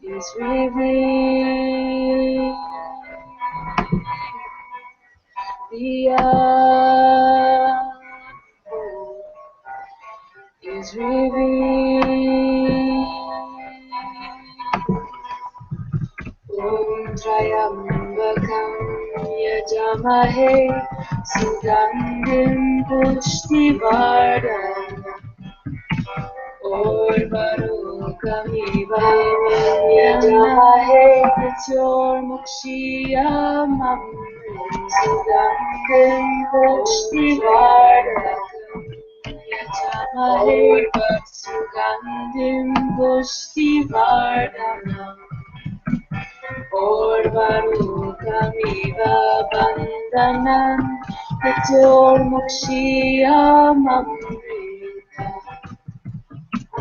is revealed. The is revealed. Om Trayambakam Yajamahe Sugandhim Pushtivardhanam Orvarukamiva Yajamahe Mrityormukshiyamam Sugandhim Pushtivardhanam Yajamahe Sugandhim Pushtivardhanam Orvarukamiva bandhanam Mrityormukshiyamamrita. I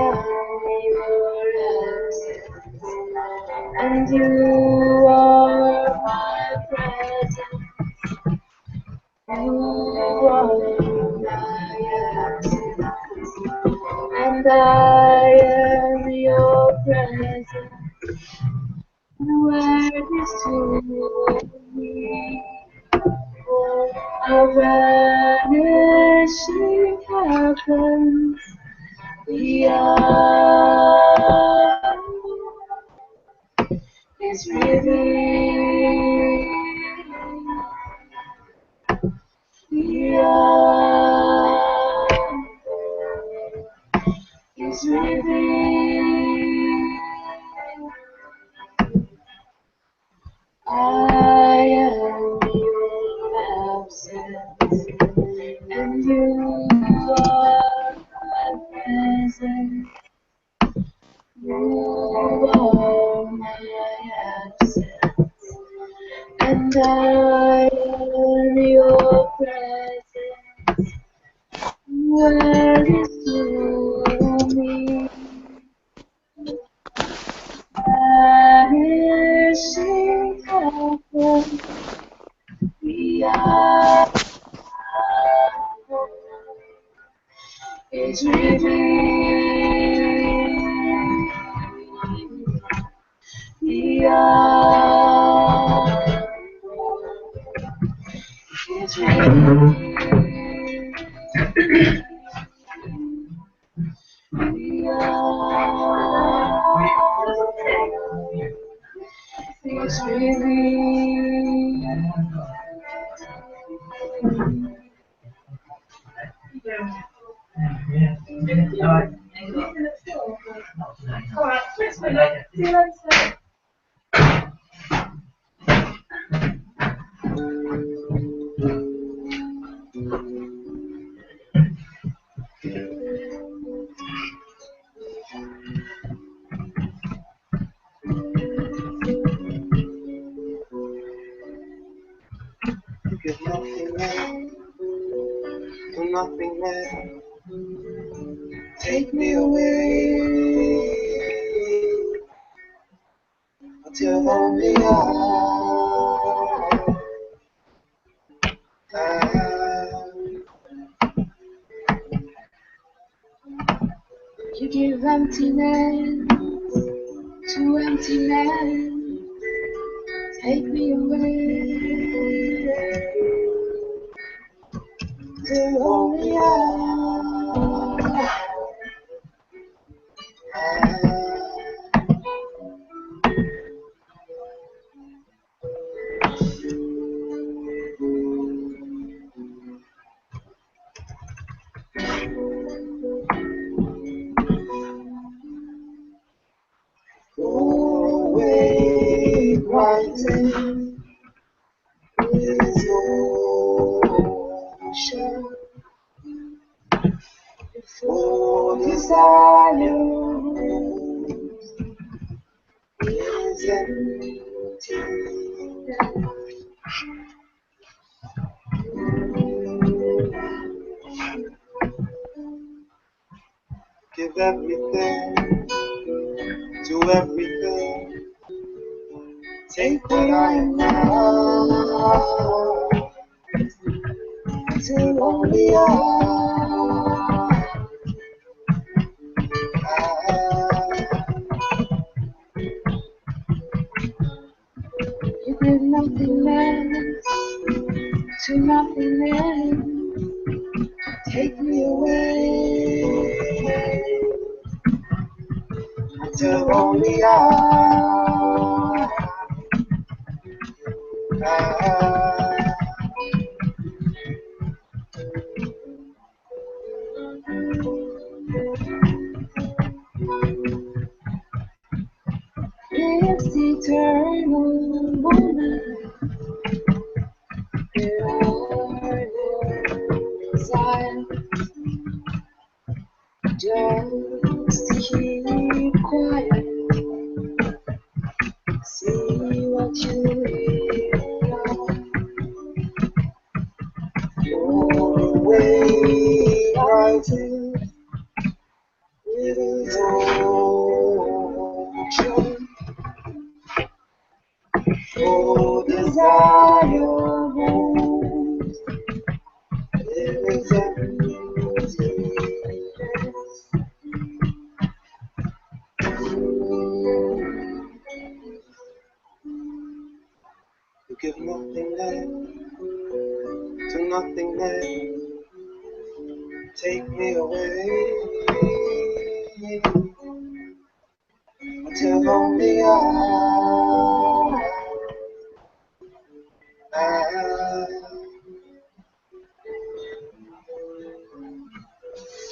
am your essence, and you are my presence. You are my essence, and I am your presence. Where is to me a vanishing happens beyond is revealed. Beyond is revealed. I am your absence, and you are my presence. You are my absence, and I am your presence. Where is to me? Vanishing happens beyond is revealed. Beyond is revealed. It's revealed. Alright, let's see you later. Give nothing left, do nothing left. Take me away until only You give emptiness to emptiness. Take me away till only away, rising is ocean. For desire is empty. Give everything to everything. Take what I am now, till only nothingness, to nothingness. Take me away until only I it's eternal moment. There are no desires, just keep quiet. See what you realize. Your way rises with its ocean. For desire moves, there is emptiness. You give nothingness to nothingness. Take me away until only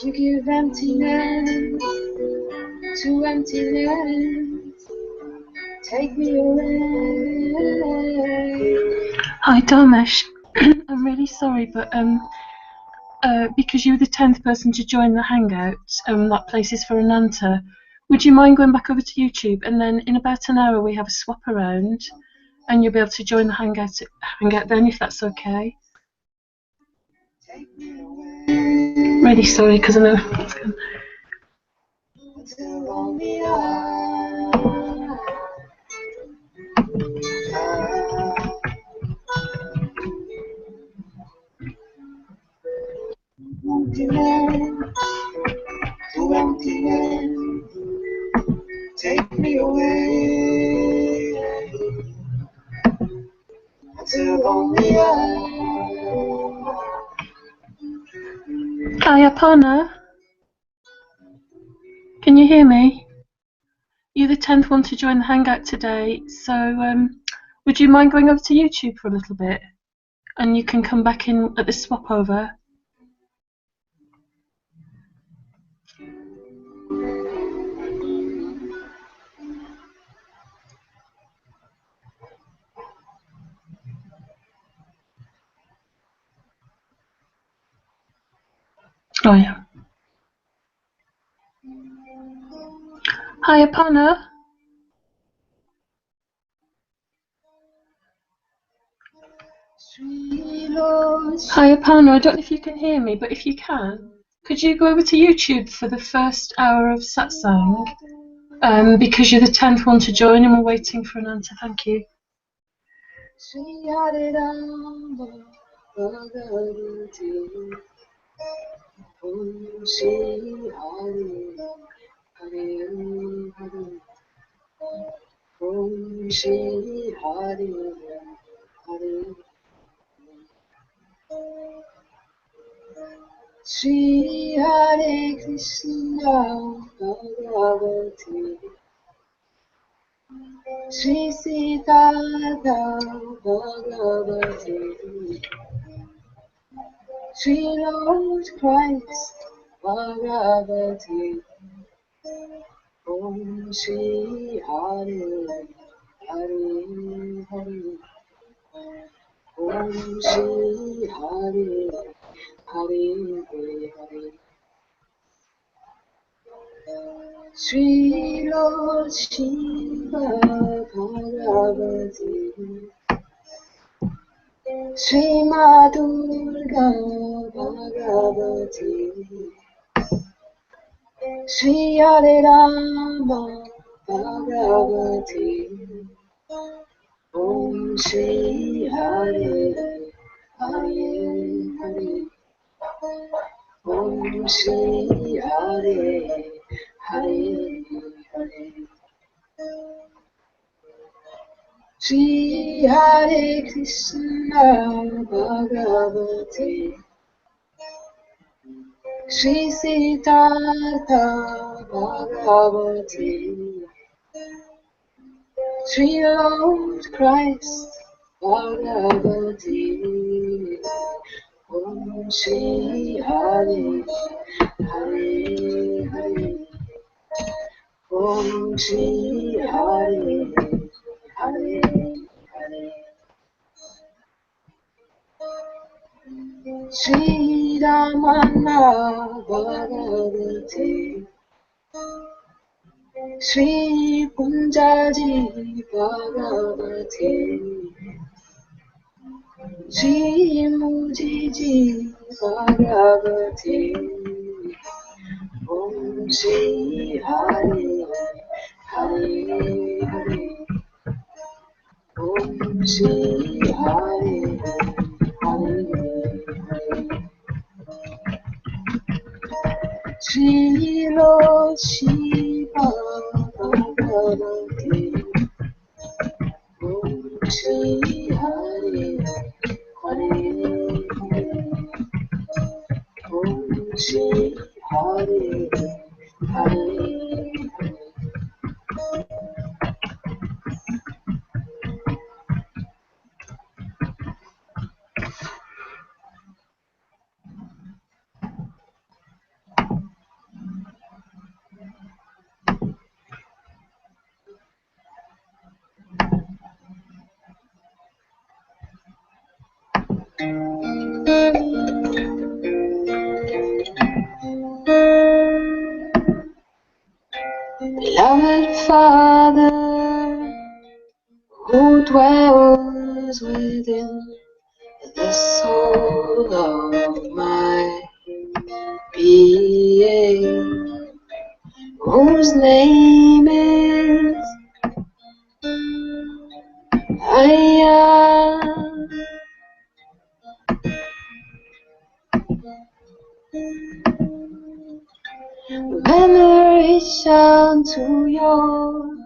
you give emptiness to emptiness. Take me away. Hi, Dharmesh. I'm really sorry, but because you were the 10th person to join the Hangout, that place is for Ananta. Would you mind going back over to YouTube, and then in about an hour we have a swap around, and you'll be able to join the Hangout then, if that's okay? Really sorry, because I know it's going. To emptiness, take me away until only Hi, Aparna. Can you hear me? You're the 10th one to join the Hangout today, so would you mind going over to YouTube for a little bit? And you can come back in at the swap over. Oh yeah. Hi, Aparna. Hi, Aparna. I don't know if you can hear me, but if you can, could you go over to YouTube for the first hour of Satsang? Because you're the 10th one to join and we're waiting for Ananta. Thank you. Shri Hare Krishna Bhagavati Shri Sita Bhagavati Shri Lord Christ Bhagavati Om Shri Hare Hare Hare Om Shri Hare Hare Hare Shri Lord Shiva Bhagavati Shri Ma Durga Bhagavati Shri Hare Rama Bhagavati Om Shri Hare Hare Hare Om Shri Hare Hare Hare Shri Hare Krishna Bhagavate Shri Siddhartha Bhagavate Shri Lord Christ Bhagavate Om Shri Hare Hare Hare Om Shri Hare Hare Hare Shri Ramana Bhagavate Shri Punjaji Bhagavate Shri Mooji Bhagavate Om Shri Hare Hare Hare Om Shri Hare Hare Hare Shri Lord Shiva Bhagavate Om Shri Hare Hare Hare Om Shri Hare Hare Hare Beloved Father, who dwells within the soul of my being, whose name is I am. Veneration to your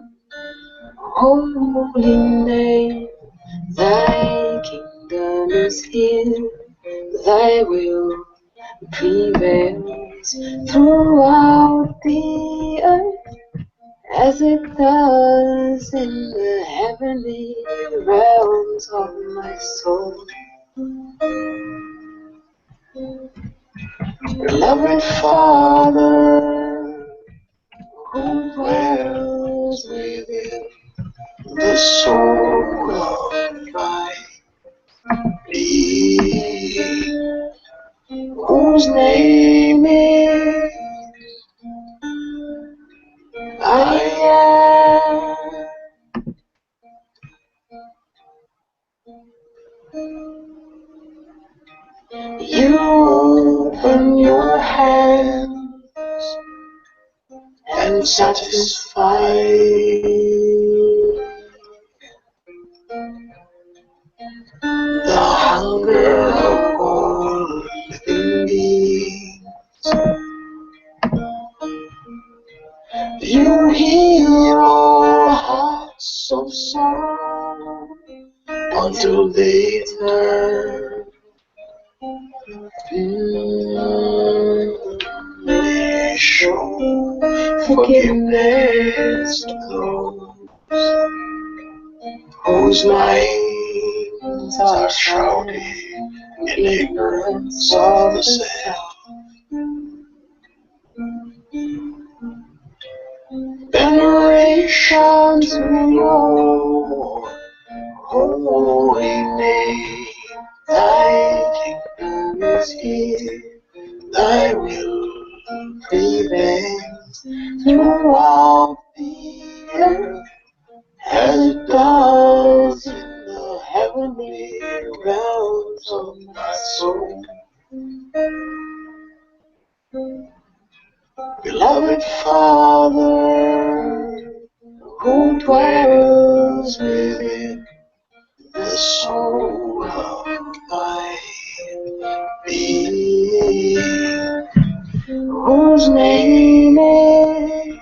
holy name. Thy kingdom is here, thy will prevails throughout the earth as it does in the heavenly realms of my soul. Beloved Father, who dwells within the soul of my being, whose name is I am. You open your hands and satisfy the hunger of all living beings. You heal all hearts of sorrow until they turn. They show forgiveness to those whose minds are shrouded in ignorance of the self. Veneration to your holy name. Thy kingdom is here, thy will prevails throughout the earth as it does in the heavenly realms of my soul. Beloved Father, who dwells within the soul of my being, whose name is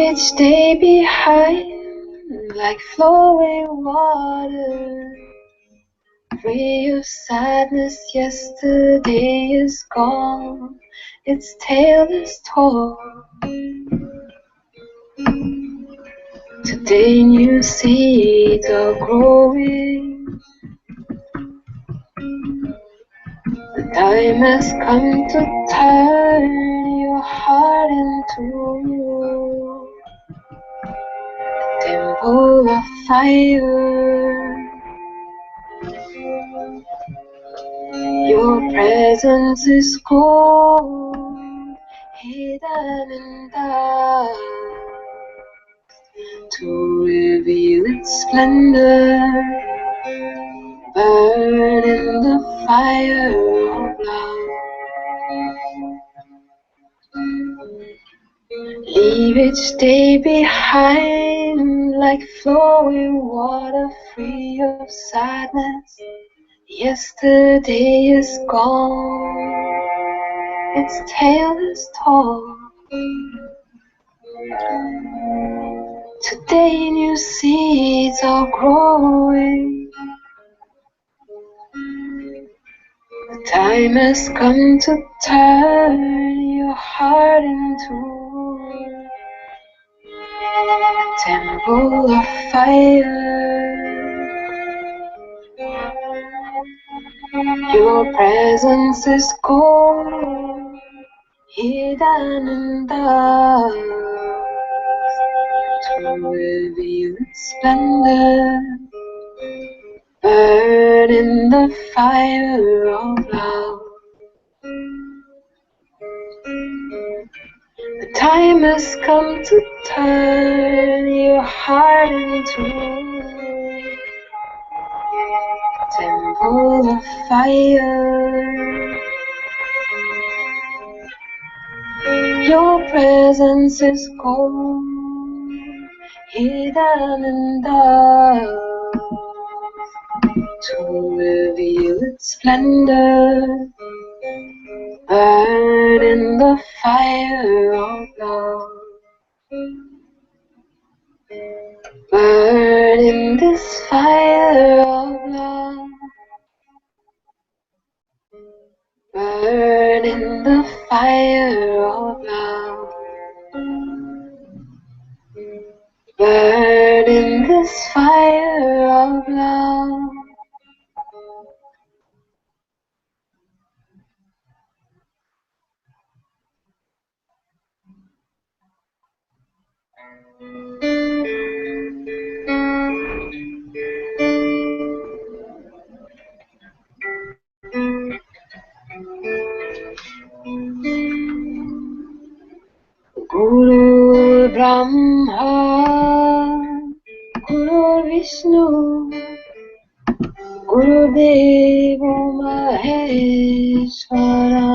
each day behind like flowing water. Free of sadness, yesterday is gone, its tale is told. Today new seeds are growing. The time has come to turn your heart into a temple of fire. Your presence is cold, hidden in dark, to reveal its splendor. Burn in the fire of love. Leave each day behind like flowing water, free of sadness. Yesterday is gone, its tale is told. Today new seeds are growing. The time has come to turn your heart into a temple of fire. Your presence is gold, hidden in dark, to reveal its splendor. Burn in the fire of love. The time has come to turn your heart into a temple of fire. Your presence is cold, hidden in dark, to reveal its splendor. Burn in the fire of love. Burn in this fire of love. Burn in the fire of love. Burn in this fire of love. Guru Brahma, Guru Vishnu, Guru Deva Maheshwara,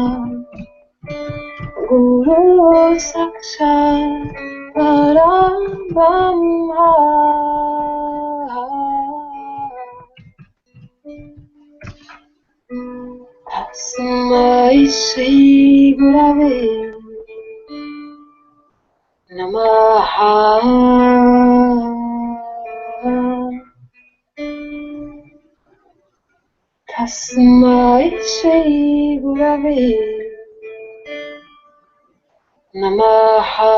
Guru Sakshat Param Brahma. Tasmai Shri Gurave Namaha. Tasmai Shri Gurave Namaha.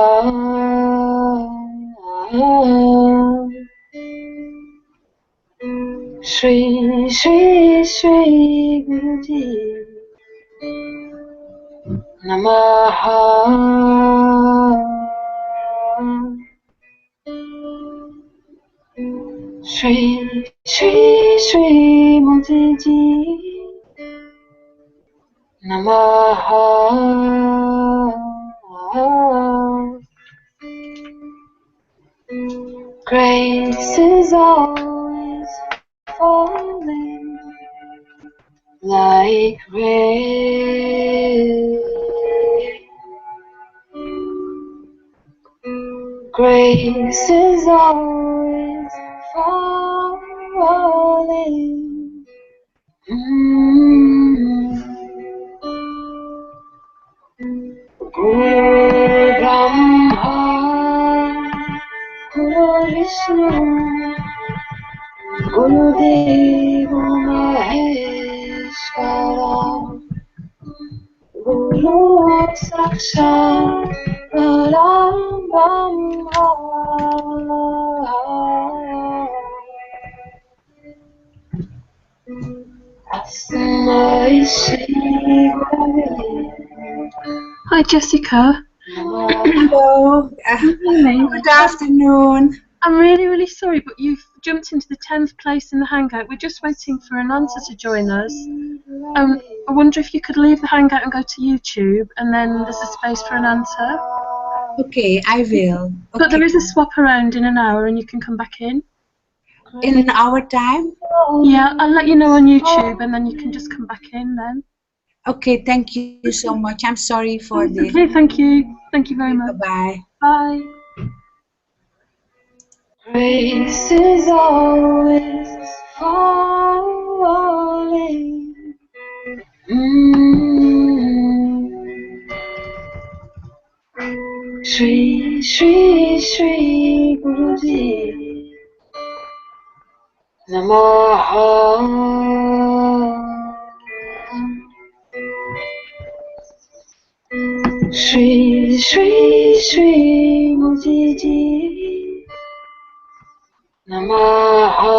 Shri Shri Shri Guruji Namaha. Shri Shri Shri Mooji Namaha. Grace is always falling like rain. Grace is always falling. Guru Brahma, Vishnu Gurudeva Maheshwara Guru Sakshat Param Brahma Tasmai Shri Gurave Hi, Jessica. Hello. Really? Good afternoon. I'm really sorry, but you've jumped into the 10th place in the hangout. We're just waiting for Ananta to join us. I wonder if you could leave the hangout and go to YouTube, and then there's a space for Ananta. Okay, I will. But there Okay. is a swap around in an hour, and you can come back in. In our time? Yeah, I'll let you know on YouTube, and then you can just come back in then. Okay, thank you so much. I'm sorry for this. Okay, thank you. Thank you very much. Bye-bye. Bye. Grace is always falling. Shri Shri Shri Guruji Namaha. Shri Shri Shri Mooji Namaha.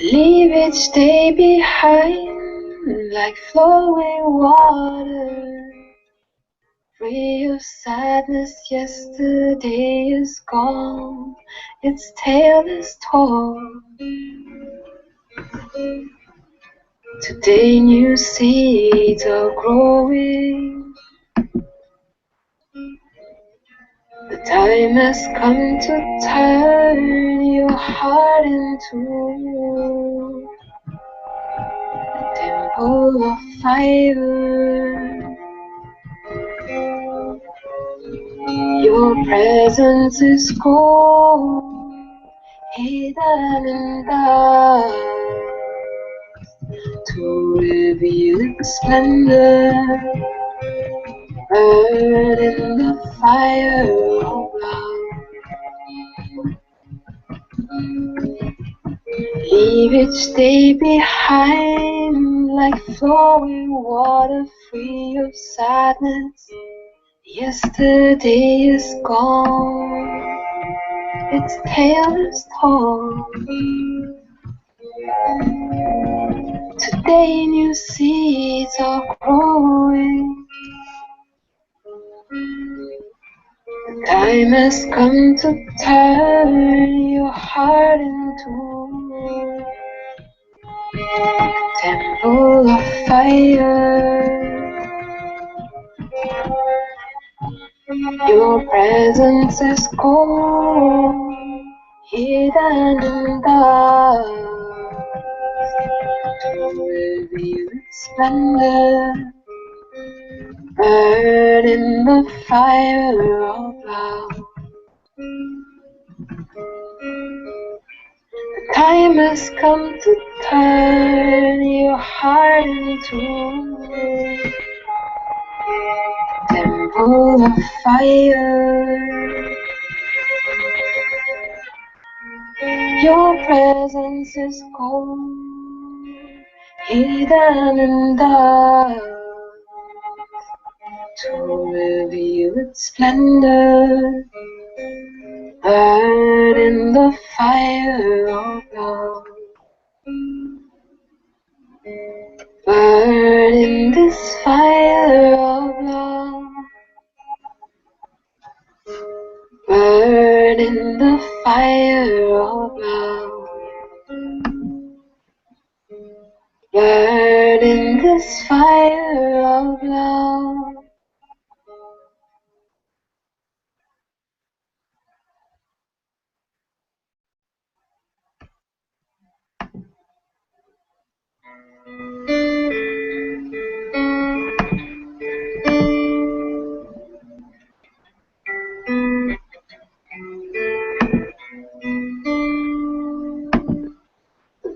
Leave each day behind like flowing water. Free of sadness, yesterday is gone, its tale is told. Today new seeds are growing. The time has come to turn your heart into a temple of fire. Your presence is cold, hidden in dark, to reveal its splendor. Burn in the fire of love. Leave each day behind like flowing water, free of sadness. Yesterday is gone, its tale is told. Today new seeds are growing. The time has come to turn your heart into a temple of fire. Your presence is cold, hidden in dark, to reveal its splendor. Burn in the fire of love. The time has come to turn your heart into a temple of fire. Your presence is cold, hidden in dark, to reveal its splendor, burn in the fire of love. Burn in this fire of love. Burn in the fire of love. Burn in this fire of love.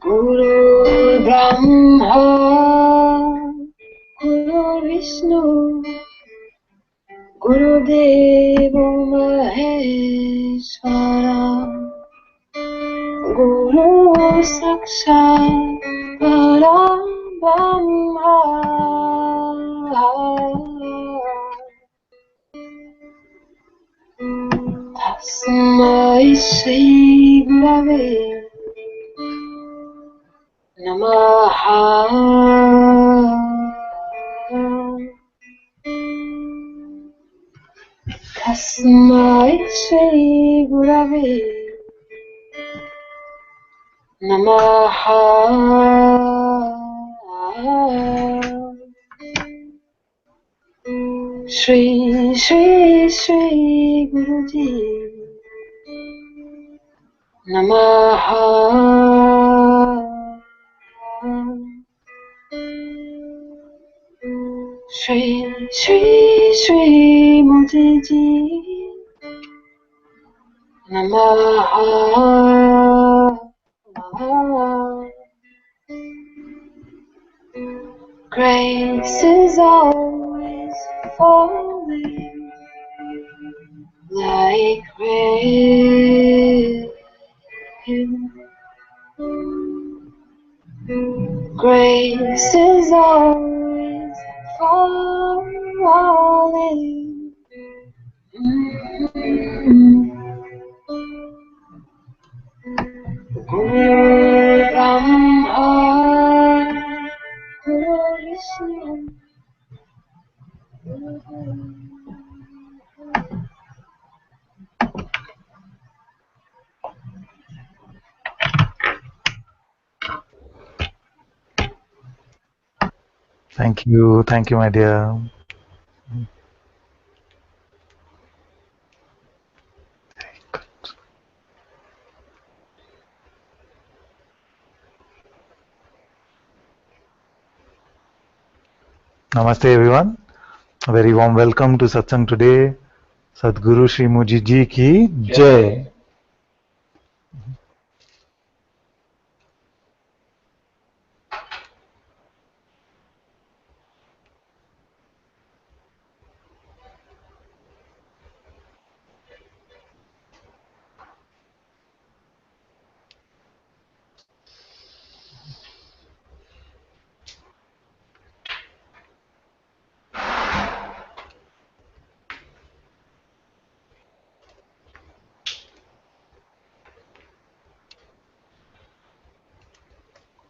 Guru Brahma, Guru Vishnu, Guru Deva Maheshwara, Guru Sakshat Param Brahma. Tasmai Shri Gurave Namaha. Tasmai Shri Gurave Namaha. Shri Shri Shri Guruji Namaha. Shri Shri Shri Mooji Namaha. Grace is always falling like rain. Grace is always falling. Guru Brahma, Guru Vishnu. Thank you, my dear. Namaste, everyone. A very warm welcome to Satsang today. Sadguru Shri Mooji Ji ki Jai.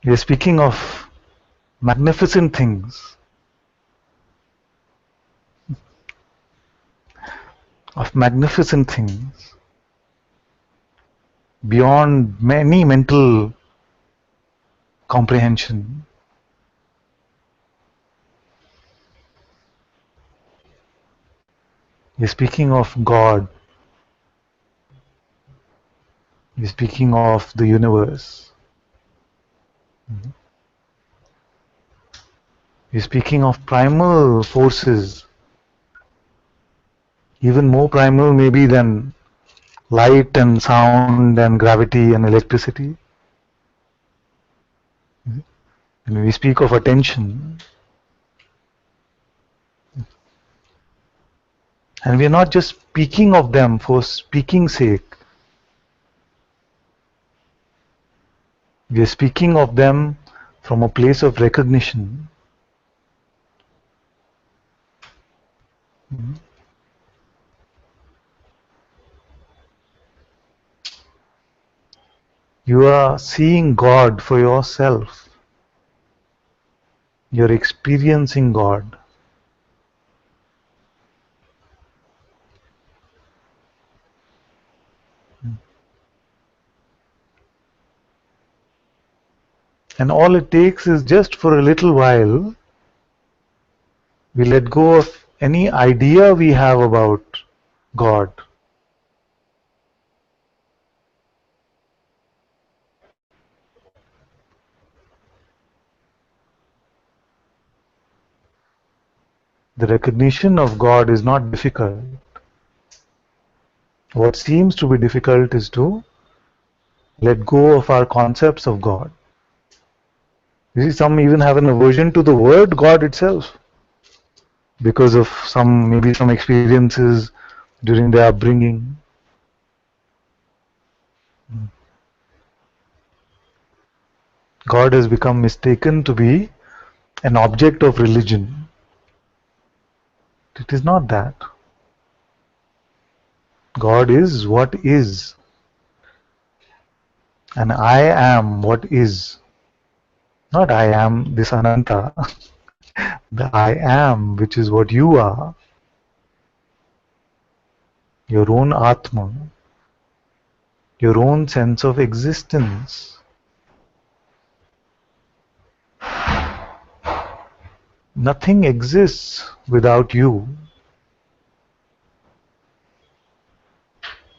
We are speaking of magnificent things, beyond many mental comprehension. We are speaking of God. We are speaking of the universe. We are speaking of primal forces, even more primal maybe than light and sound and gravity and electricity. When we speak of attention, and we are not just speaking of them for speaking's sake. We are speaking of them from a place of recognition. You are seeing God for yourself. You're experiencing God. And all it takes is just for a little while, we let go of any idea we have about God. The recognition of God is not difficult. What seems to be difficult is to let go of our concepts of God. You see, some even have an aversion to the word God itself because of maybe some experiences during their upbringing. God has become mistaken to be an object of religion. It is not that. God is what is, and I am what is. Not I am this Ananta. The I am, which is what you are, your own Atma, your own sense of existence. Nothing exists without you.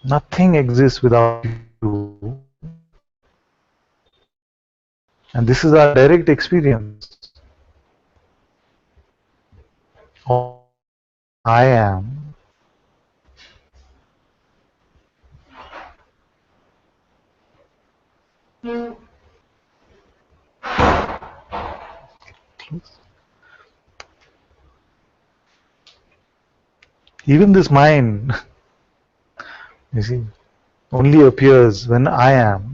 Nothing exists without you. And this is our direct experience. All I am. Even this mind, you see, only appears when I am.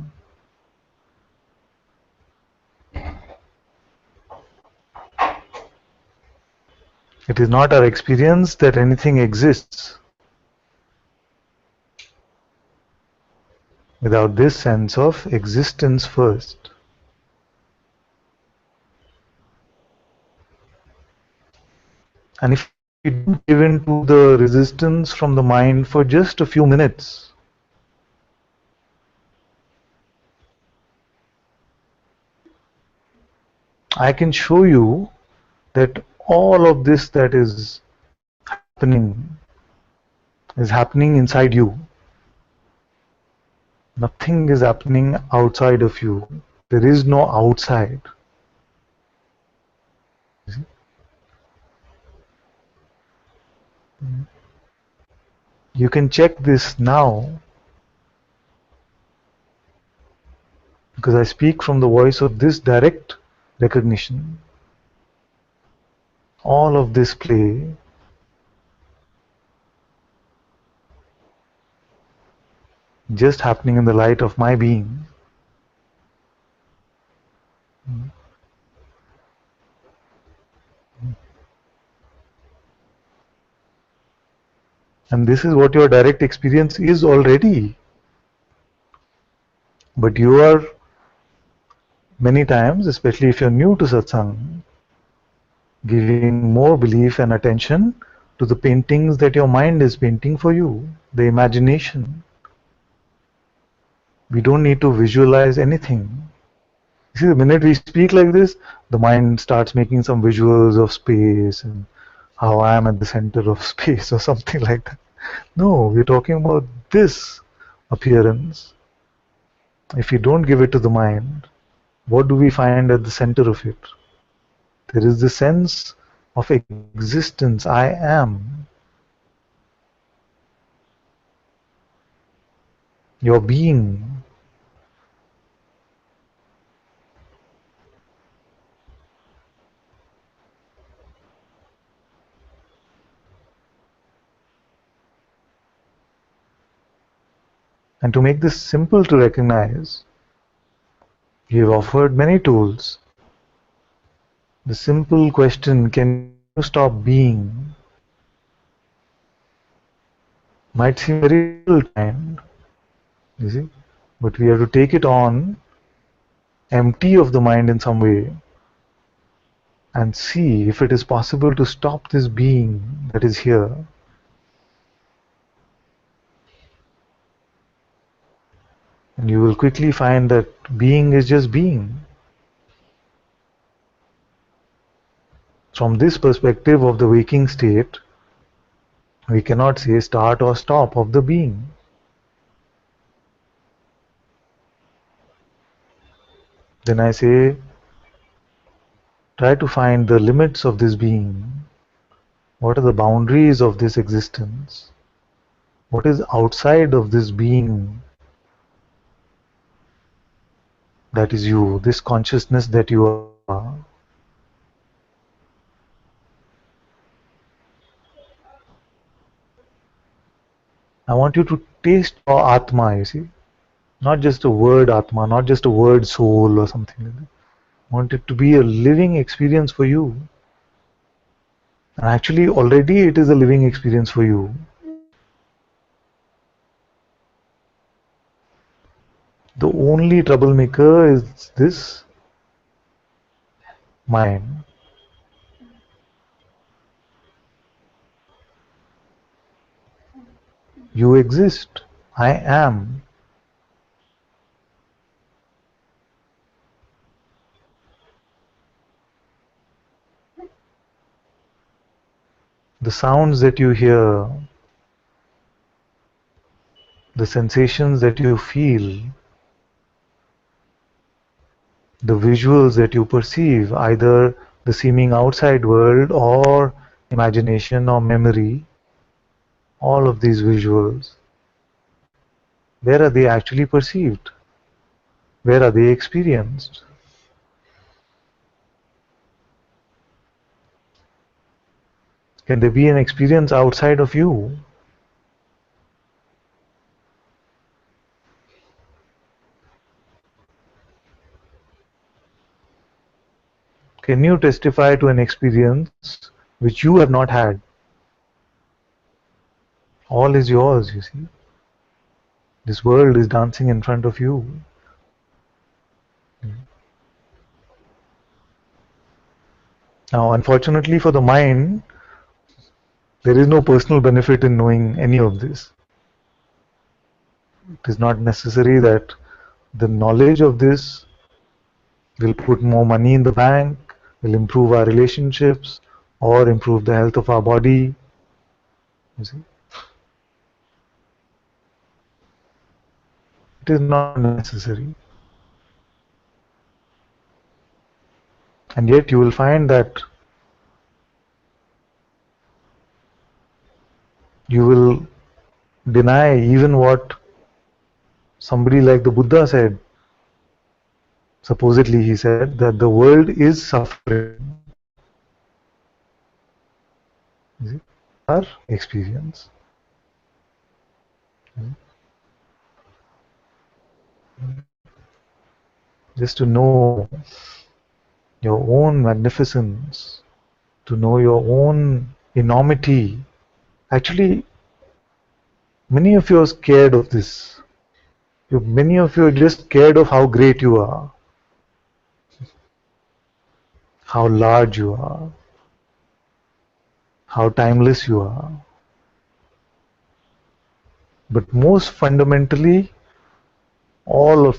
It is not our experience that anything exists without this sense of existence first. And if we don't give in to the resistance from the mind for just a few minutes, I can show you that all of this that is happening inside you. Nothing is happening outside of you. There is no outside. You can check this now because I speak from the voice of this direct recognition. All of this play just happening in the light of my being. And this is what your direct experience is already. But you are many times, especially if you're new to Satsang, giving more belief and attention to the paintings that your mind is painting for you, the imagination. We don't need to visualize anything. You see, the minute we speak like this, the mind starts making some visuals of space and how I am at the center of space or something like that. No, we're talking about this appearance. If we don't give it to the mind, what do we find at the center of it? There is the sense of existence. I am. Your being. And to make this simple to recognize, we have offered many tools. The simple question, can you stop being, might seem very little time, you see, but we have to take it on, empty of the mind in some way, and see if it is possible to stop this being that is here. And you will quickly find that being is just being. From this perspective of the waking state, we cannot say start or stop of the being. Then I say, try to find the limits of this being. What are the boundaries of this existence? What is outside of this being that is you, this consciousness that you are? I want you to taste your Atma, you see. Not just a word Atma, not just a word soul or something like that. I want it to be a living experience for you. And actually, already it is a living experience for you. The only troublemaker is this mind. You exist. I am. The sounds that you hear, the sensations that you feel, the visuals that you perceive, either the seeming outside world or imagination or memory, all of these visuals, where are they actually perceived? Where are they experienced? Can there be an experience outside of you? Can you testify to an experience which you have not had? All is yours, you see. This world is dancing in front of you. Now, unfortunately for the mind, there is no personal benefit in knowing any of this. It is not necessary that the knowledge of this will put more money in the bank, will improve our relationships, or improve the health of our body. You see? It is not necessary. And yet you will find that you will deny even what somebody like the Buddha said. Supposedly he said that the world is suffering. You see? Our experience. Just to know your own magnificence, to know your own enormity. Actually, many of you are scared of this. Many of you are just scared of how great you are, how large you are, how timeless you are. But most fundamentally, all of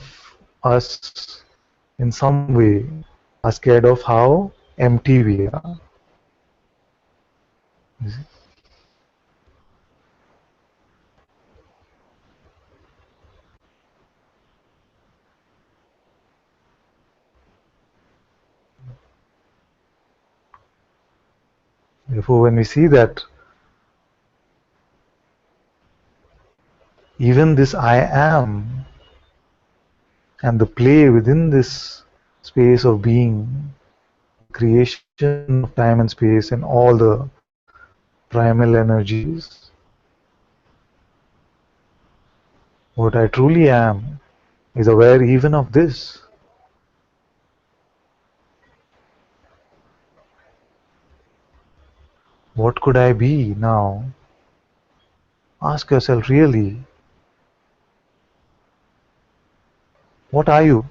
us in some way are scared of how empty we are. Therefore, when we see that even this I am and the play within this space of being, creation of time and space and all the primal energies, what I truly am is aware even of this. What could I be now? Ask yourself really, what are you?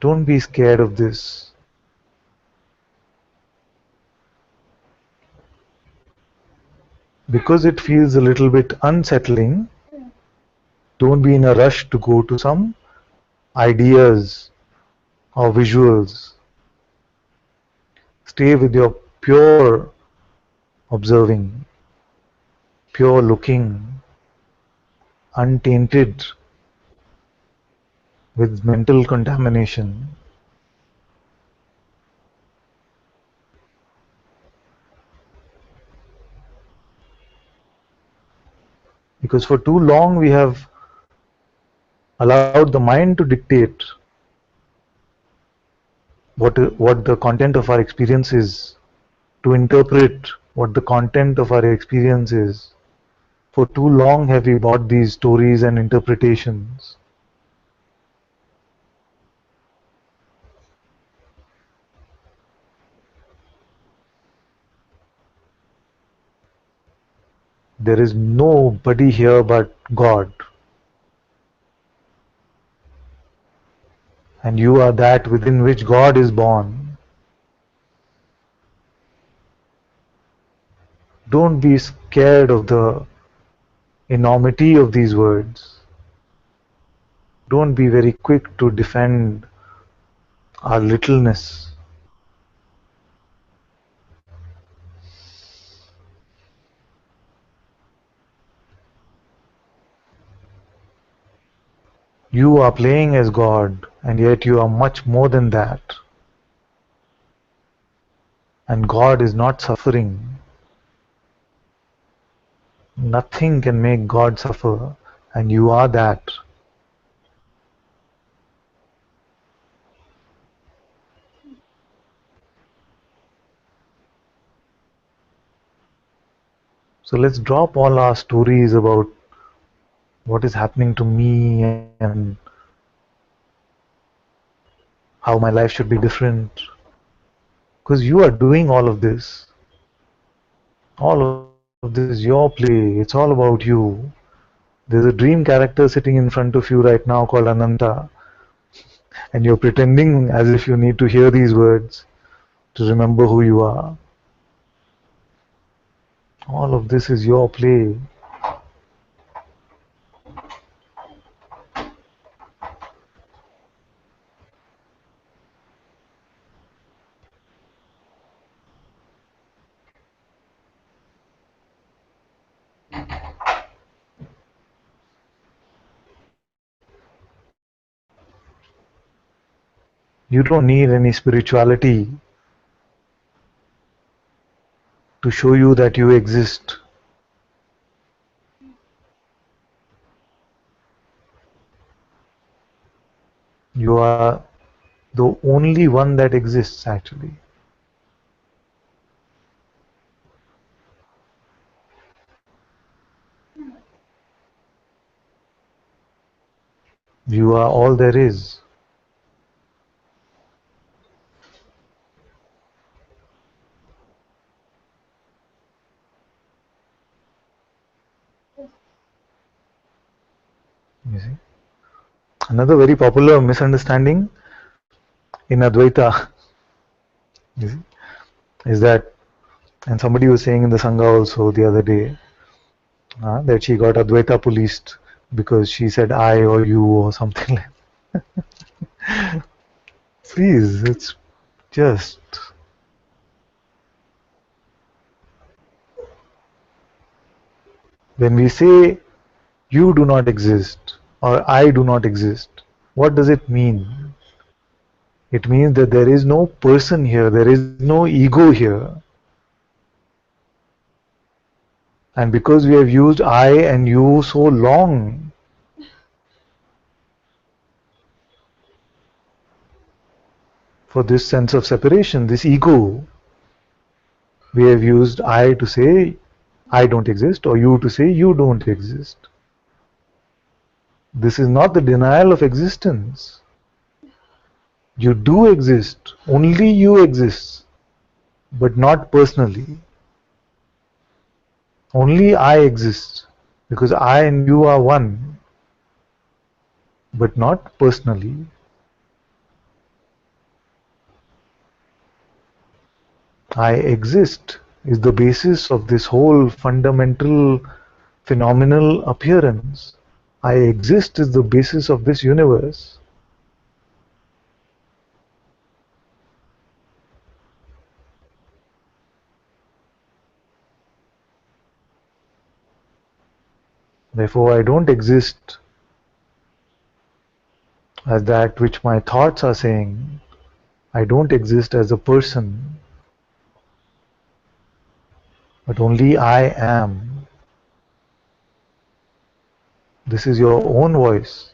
Don't be scared of this. Because it feels a little bit unsettling, don't be in a rush to go to some ideas or visuals. Stay with your pure observing, pure looking, untainted with mental contamination. Because for too long we have allowed the mind to dictate what the content of our experience is, to interpret what the content of our experience is. For too long have we bought these stories and interpretations. There is nobody here but God. And you are that within which God is born. Don't be scared of the enormity of these words. Don't be very quick to defend our littleness. You are playing as God, and yet you are much more than that. And God is not suffering. Nothing can make God suffer, and you are that. So let's drop all our stories about what is happening to me and how my life should be different. Because you are doing all of this. All of this is your play. It's all about you. There's a dream character sitting in front of you right now called Ananta, and you're pretending as if you need to hear these words to remember who you are. All of this is your play. You don't need any spirituality to show you that you exist. You are the only one that exists, actually. You are all there is. You see? Another very popular misunderstanding in Advaita, you see, is that, and somebody was saying in the Sangha also the other day, that she got Advaita policed because she said I or you or something like that. Please, it's just, when we say you do not exist or I do not exist, what does it mean? It means that there is no person here, there is no ego here. And because we have used I and you so long, for this sense of separation, this ego, we have used I to say I don't exist or you to say you don't exist. This is not the denial of existence. You do exist. Only you exist, but not personally. Only I exist, because I and you are one, but not personally. I exist is the basis of this whole fundamental phenomenal appearance. I exist is the basis of this universe. Therefore, I don't exist as that which my thoughts are saying. I don't exist as a person, but only I am. This is your own voice.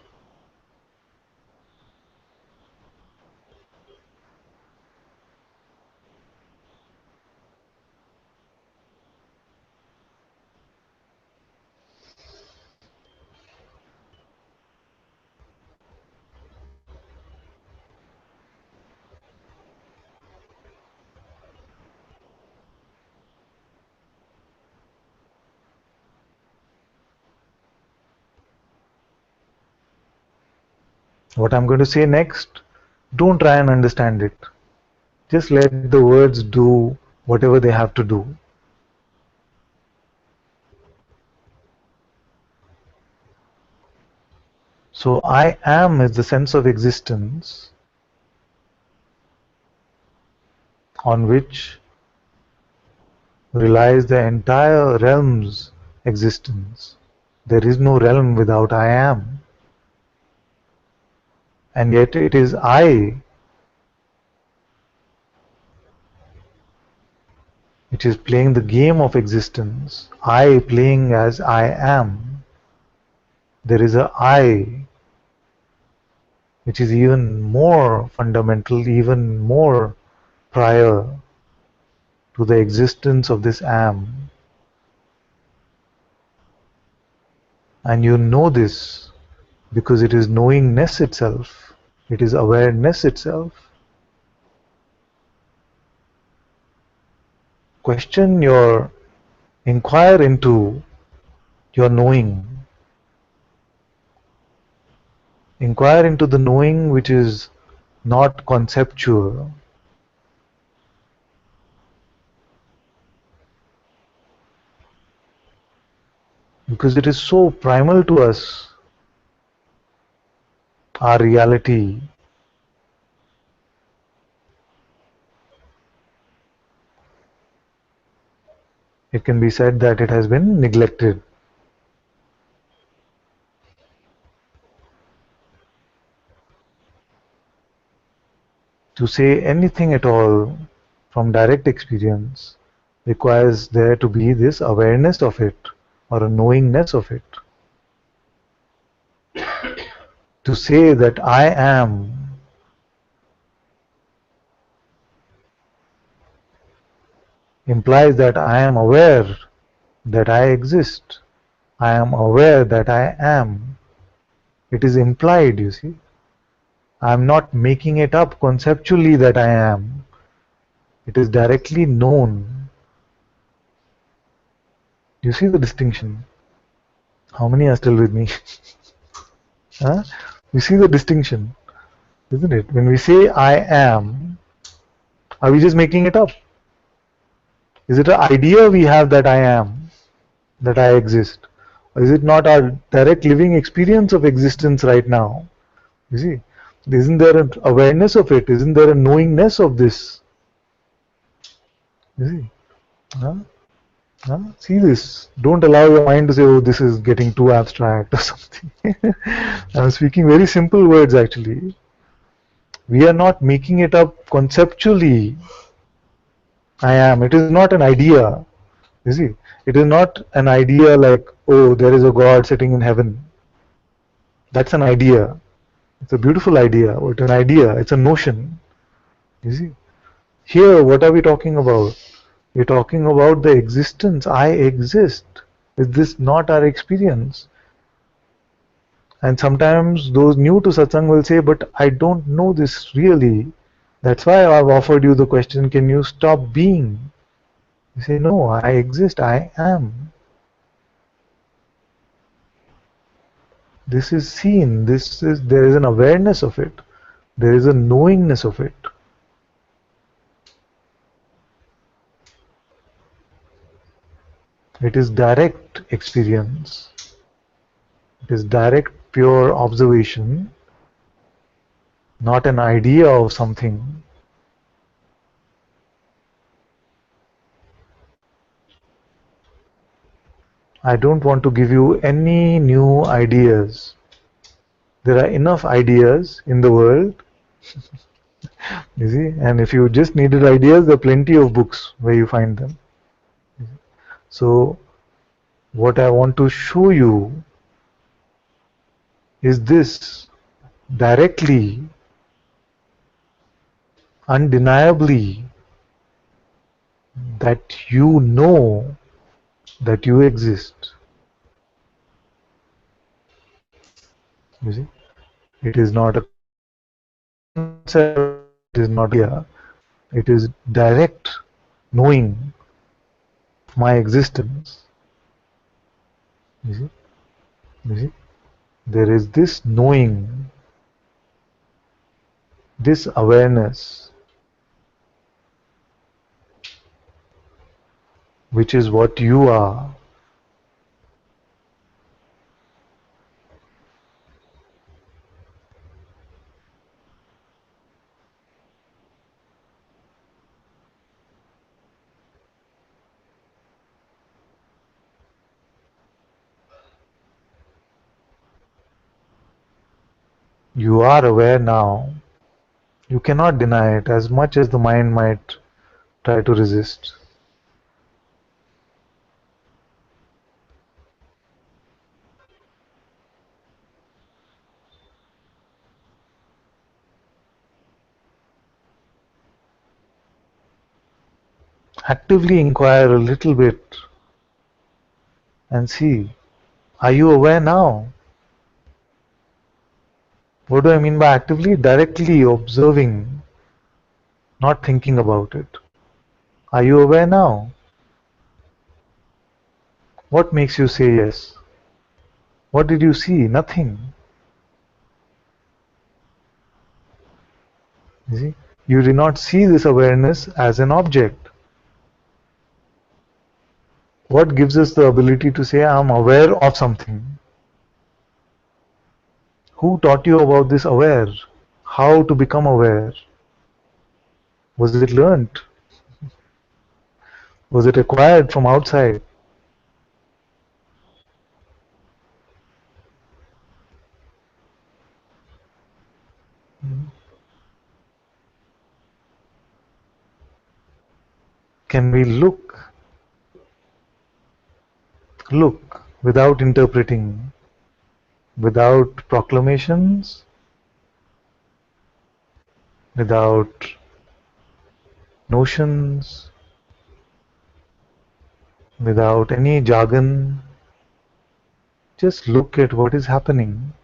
What I'm going to say next, don't try and understand it. Just let the words do whatever they have to do. So I am is the sense of existence on which relies the entire realm's existence. There is no realm without I am. And yet it is I which is playing the game of existence. I playing as I am. There is a I which is even more fundamental, even more prior to the existence of this am. And you know this because it is knowingness itself. It is awareness itself. Question your, inquire into your knowing. Inquire into the knowing which is not conceptual. Because it is so primal to us, our reality. It can be said that it has been neglected. To say anything at all from direct experience requires there to be this awareness of it or a knowingness of it. To say that I am implies that I am aware that I exist. I am aware that I am. It is implied, you see. I am not making it up conceptually that I am. It is directly known. You see the distinction? How many are still with me? Huh? You see the distinction, isn't it? When we say I am, are we just making it up? Is it an idea we have that I am, that I exist? Or is it not our direct living experience of existence right now? You see, isn't there an awareness of it? Isn't there a knowingness of this? You see? Huh? Huh? See this. Don't allow your mind to say, oh, this is getting too abstract or something. I'm speaking very simple words actually. We are not making it up conceptually. I am. It is not an idea. You see, it is not an idea like, oh, there is a God sitting in heaven. That's an idea. It's a beautiful idea. It's an idea. It's a notion. You see, here, what are we talking about? We're talking about the existence. I exist. Is this not our experience? And sometimes those new to satsang will say, but I don't know this really. That's why I've offered you the question, can you stop being? You say, no, I exist, I am. This is seen, there is an awareness of it. There is a knowingness of it. It is direct experience. It is direct, pure observation, not an idea of something. I don't want to give you any new ideas. There are enough ideas in the world, you see, and if you just needed ideas, there are plenty of books where you find them. So, what I want to show you is this directly, undeniably, that you know that you exist. You see, it is not a concept, it is not idea, it is direct knowing my existence. You see, you see, there is this knowing, this awareness, which is what you are. You are aware now. You cannot deny it as much as the mind might try to resist. Actively inquire a little bit and see, are you aware now? What do I mean by actively? Directly observing, not thinking about it. Are you aware now? What makes you say yes? What did you see? Nothing. You see? You did not see this awareness as an object. What gives us the ability to say, I'm aware of something? Who taught you about this aware? How to become aware? Was it learnt? Was it acquired from outside? Can we look without interpreting, without proclamations, without notions, without any jargon? Just look at what is happening.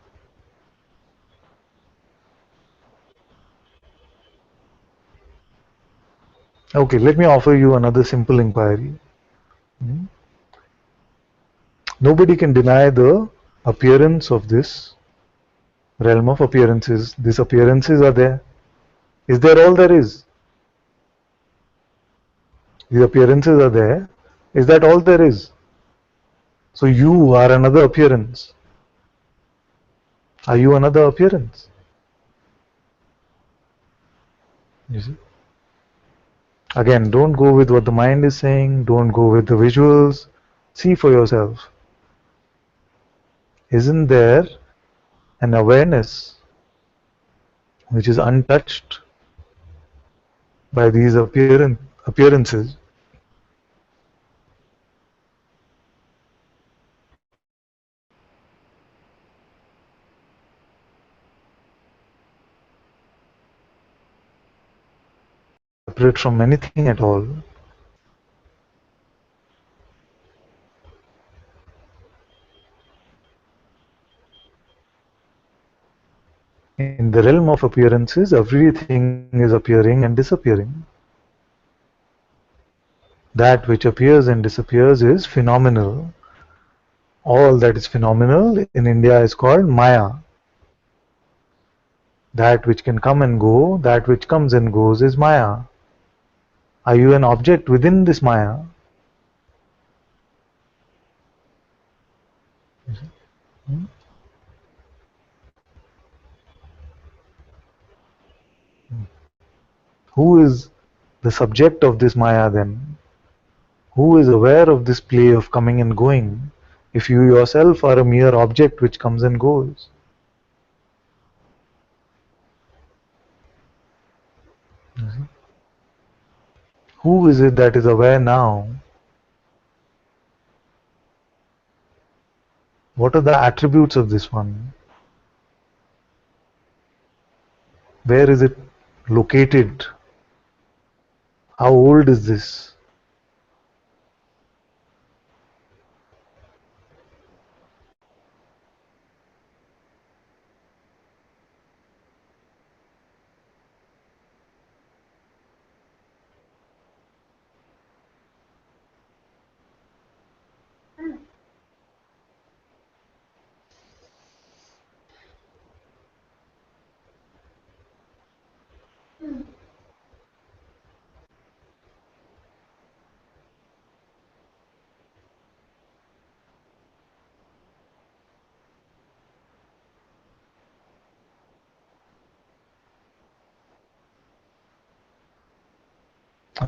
Okay, let me offer you another simple inquiry. Hmm? Nobody can deny the appearance of this realm of appearances. These appearances are there. Is there all there is? These appearances are there. Is that all there is? So you are another appearance. Are you another appearance? You see? Again, don't go with what the mind is saying. Don't go with the visuals. See for yourself. Isn't there an awareness which is untouched by these appearances? Separate from anything at all. In the realm of appearances, everything is appearing and disappearing. That which appears and disappears is phenomenal. All that is phenomenal in India is called Maya. That which can come and go, that which comes and goes is Maya. Are you an object within this Maya? Who is the subject of this Maya then? Who is aware of this play of coming and going if you yourself are a mere object which comes and goes? Who is it that is aware now? What are the attributes of this one? Where is it located? How old is this?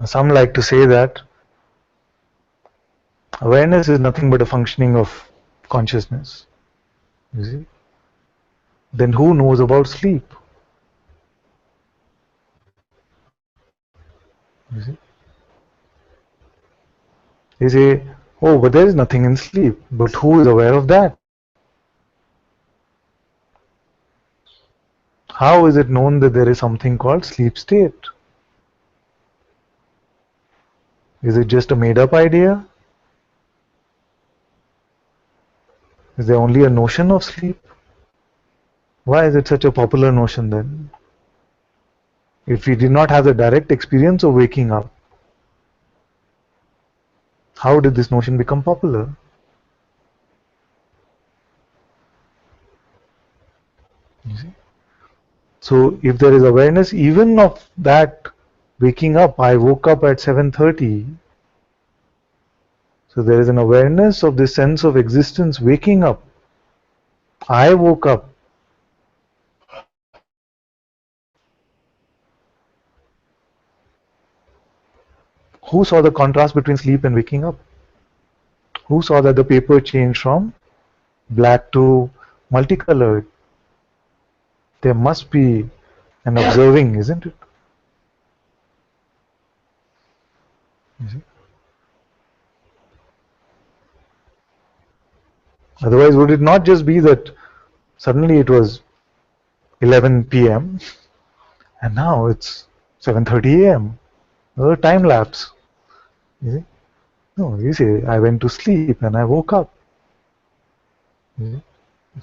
Some like to say that awareness is nothing but a functioning of consciousness. You see? Then who knows about sleep? You see? They say, oh, but there is nothing in sleep. But who is aware of that? How is it known that there is something called sleep state? Is it just a made up idea? Is there only a notion of sleep? Why is it such a popular notion then? If we did not have the direct experience of waking up, how did this notion become popular? You see? So if there is awareness even of that waking up, I woke up at 7:30. So there is an awareness of this sense of existence waking up. I woke up. Who saw the contrast between sleep and waking up? Who saw that the paper changed from black to multicolored? There must be an observing, isn't it? You see? Otherwise, would it not just be that suddenly it was 11 p.m. and now it's 7:30 a.m. A time lapse. You see? No, you say I went to sleep and I woke up. You see?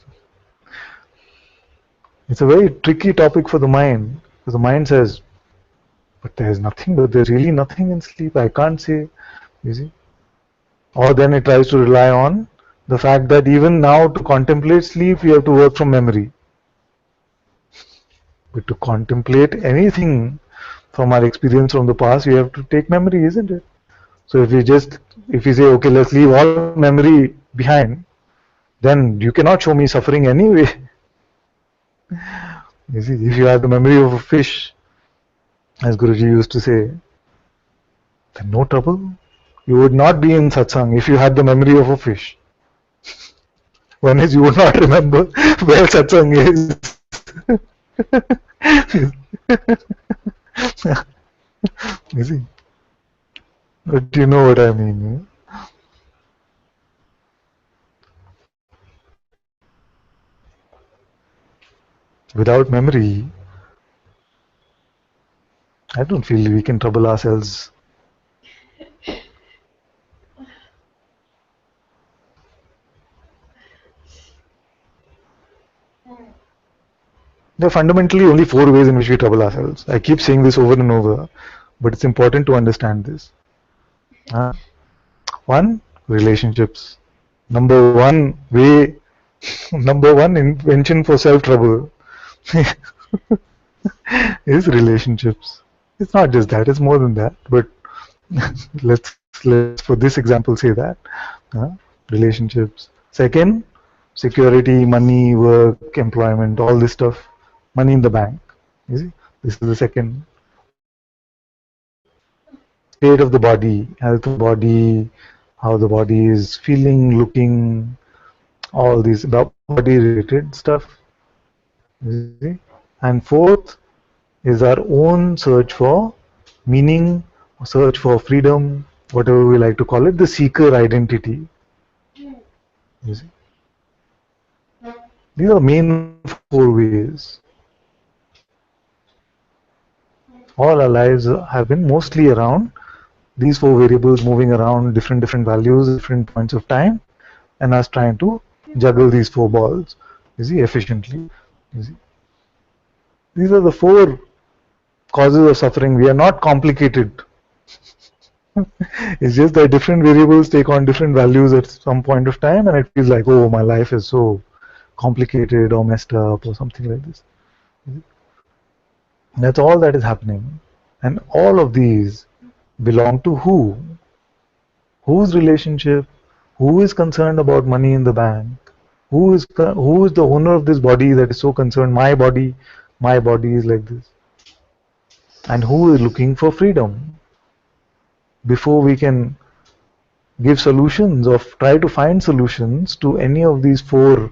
It's a very tricky topic for the mind because the mind says, "But there is nothing. But there's really nothing in sleep. I can't say." You see? Or then it tries to rely on the fact that even now to contemplate sleep, we have to work from memory. But to contemplate anything from our experience from the past, we have to take memory, isn't it? So if we say, okay, let's leave all memory behind, then you cannot show me suffering anyway. You see, if you have the memory of a fish, as Guruji used to say, then no trouble. You would not be in satsang if you had the memory of a fish. One is you would not remember where satsang is. You see, but you know what I mean. Without memory, I don't feel we can trouble ourselves. There are fundamentally only 4 ways in which we trouble ourselves. I keep saying this over and over, but it's important to understand this. One, relationships. Number one way, number one invention for self trouble is relationships. It's not just that; it's more than that. But let's for this example say that relationships. Second, security, money, work, employment, all this stuff, money in the bank. You see, this is the second. State of the body, health of the body, how the body is feeling, looking, all these body related stuff. You see? And fourth is our own search for meaning, search for freedom, whatever we like to call it, the seeker identity. You see? These are the main 4 ways. All our lives have been mostly around these 4 variables, moving around different values, different points of time, and us trying to juggle these 4 balls, you see, efficiently. You see? These are the 4 causes of suffering. We are not complicated. It's just that different variables take on different values at some point of time, and it feels like, oh, my life is so complicated or messed up or something like this. That's all that is happening. And all of these belong to who? Whose relationship? Who is concerned about money in the bank? Who is the owner of this body that is so concerned? My body is like this. And who is looking for freedom? Before we can give solutions or try to find solutions to any of these 4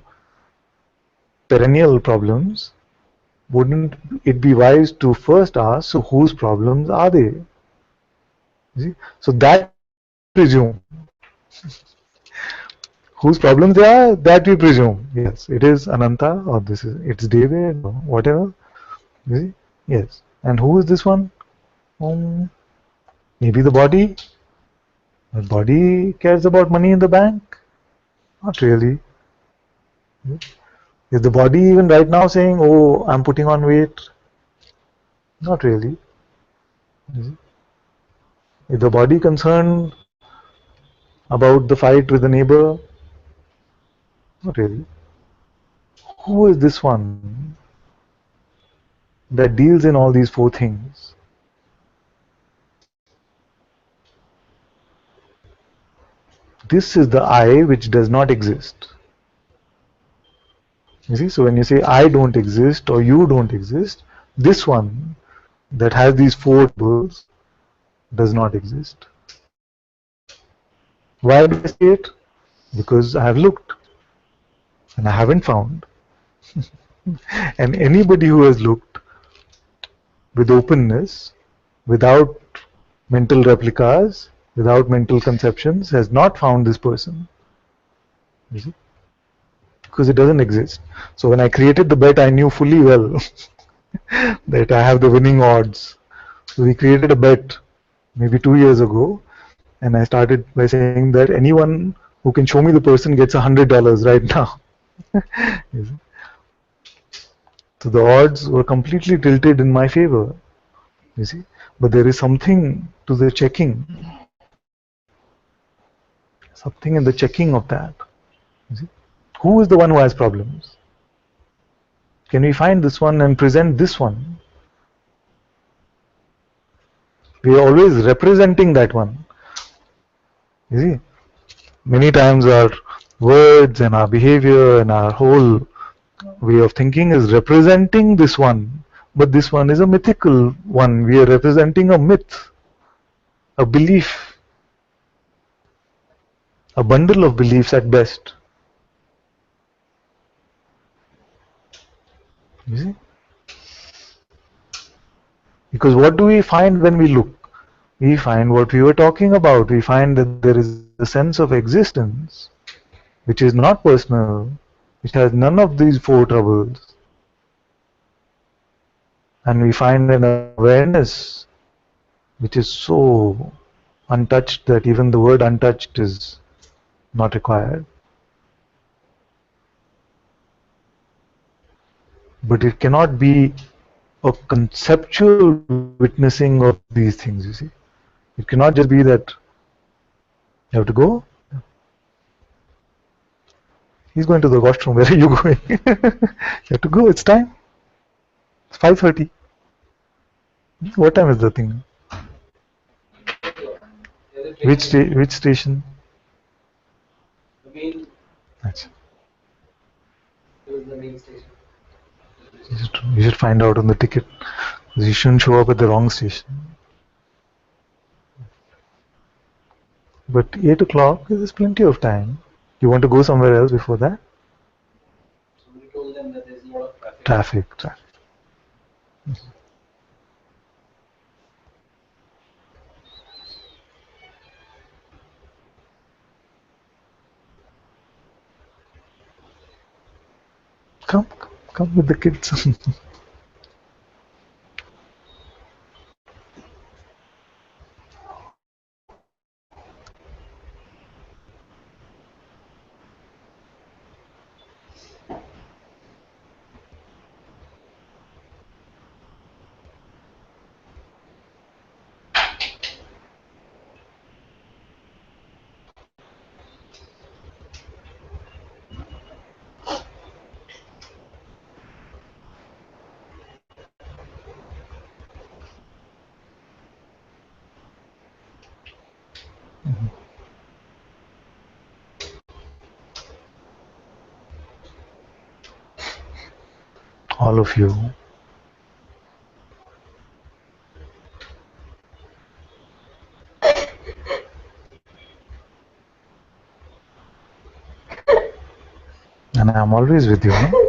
perennial problems, wouldn't it be wise to first ask, so whose problems are they? You see? So that presume. Whose problems they are, that we presume. Yes, it is Ananta, or it's David, or whatever. You see? Yes. And who is this one? Maybe the body. The body cares about money in the bank? Not really. Is the body even right now saying, oh, I'm putting on weight? Not really. Is the body concerned about the fight with the neighbor? Not really. Who is this one that deals in all these 4 things? This is the I which does not exist. You see, so when you say I don't exist or you don't exist, this one that has these 4 tables does not exist. Why do I say it? Because I have looked and I haven't found. And anybody who has looked with openness, without mental replicas, without mental conceptions, has not found this person. You see? Because it doesn't exist. So when I created the bet, I knew fully well that I have the winning odds. So we created a bet maybe 2 years ago, and I started by saying that anyone who can show me the person gets $100 right now. So the odds were completely tilted in my favor, you see. But there is something to the checking, something in the checking of that. You see? Who is the one who has problems? Can we find this one and present this one? We are always representing that one. You see, many times our words and our behavior and our whole way of thinking is representing this one, but this one is a mythical one. We are representing a myth, a belief, a bundle of beliefs at best. You see? Because what do we find when we look? We find what we were talking about. We find that there is a sense of existence which is not personal, which has none of these 4 troubles. And we find an awareness which is so untouched that even the word untouched is not required. but it cannot be a conceptual witnessing of these things, you see. It cannot just be that you have to go. He's going to the washroom. Where are you going? You have to go. It's time. It's 5:30. What time is the thing? Which station? That's. You should find out on the ticket. You shouldn't show up at the wrong station. But 8 o'clock is plenty of time. You want to go somewhere else before that? Traffic. Come with the kids. All of you. And I'm always with you. No?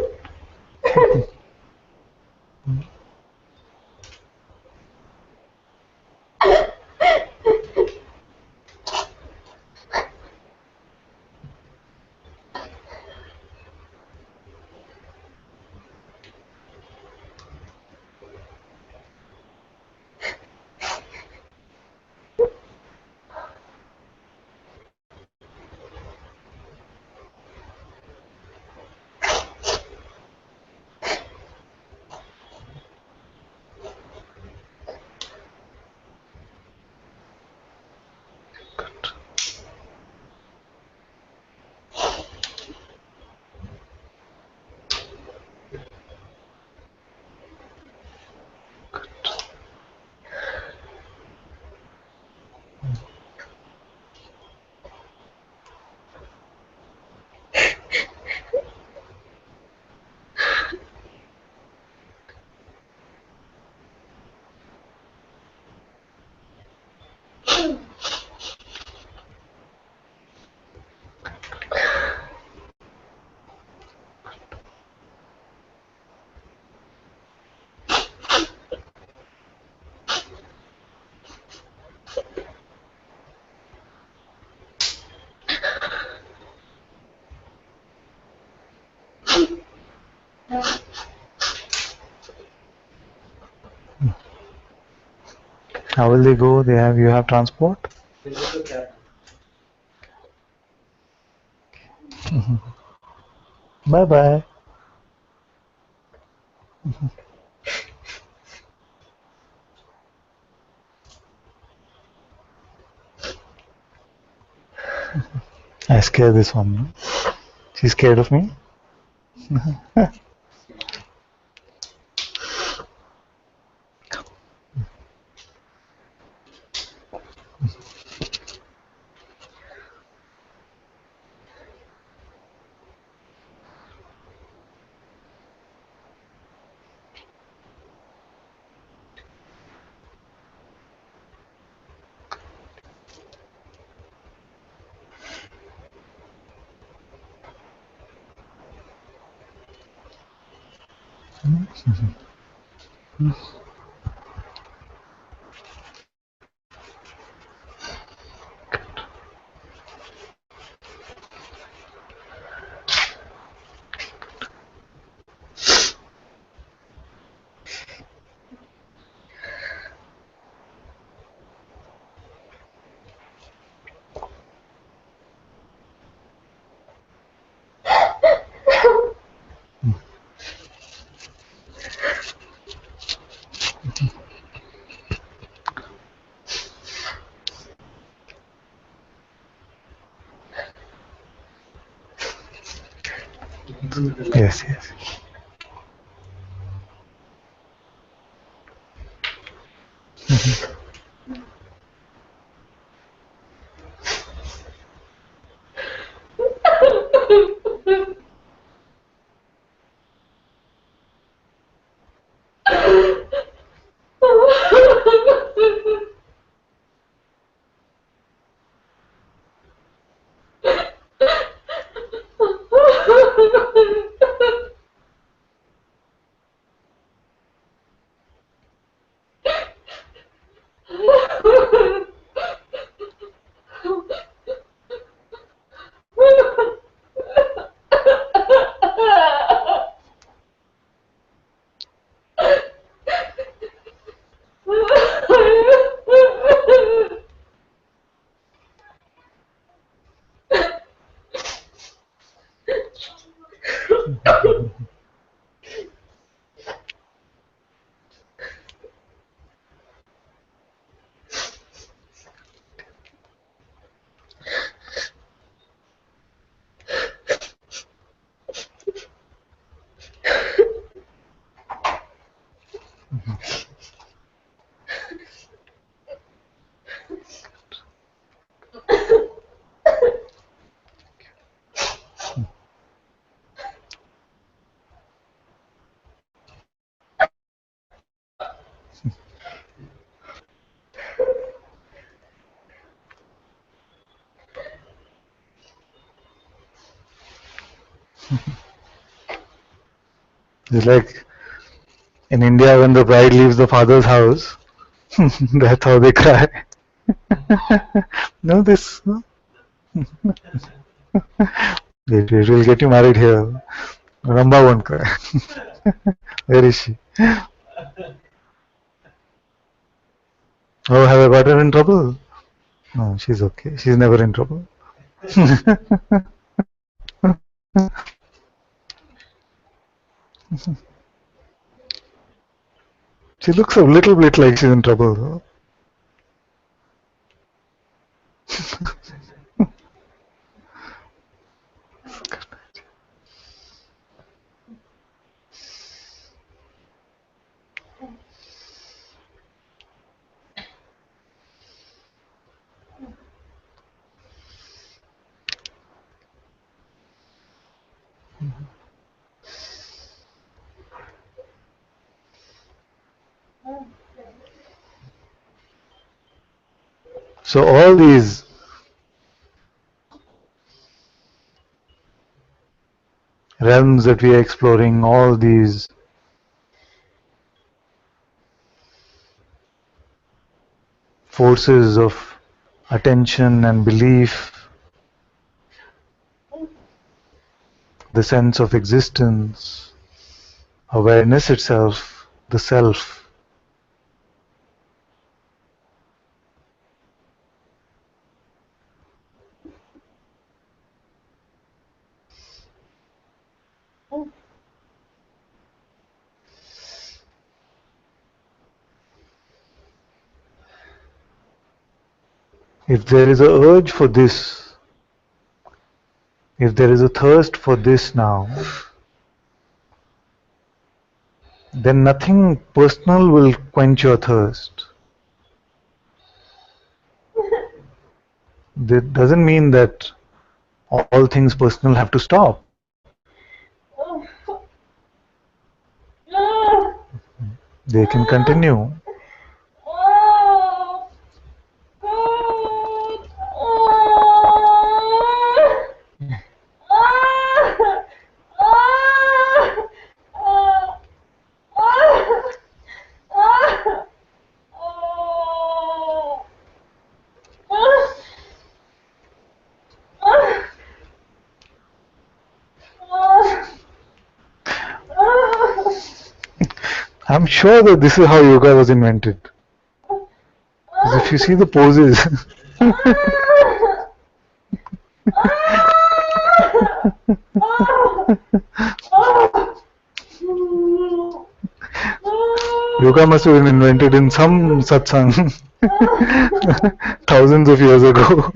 How will they go? You have transport? Bye bye. I scare this one. She's scared of me? Yes, yes. It's like in India when the bride leaves the father's house, that's how they cry. No, this. No. It will get you married here. Ramba won't cry. Where is she? Oh, have I got her in trouble? No, she's okay. She's never in trouble. She looks a little bit like she's in trouble, though. So all these realms that we are exploring, all these forces of attention and belief, the sense of existence, awareness itself, the self, if there is a urge for this, if there is a thirst for this now, then nothing personal will quench your thirst. That doesn't mean that all things personal have to stop. They can continue. I'm sure that this is how yoga was invented. Because if you see the poses, yoga must have been invented in some satsang thousands of years ago.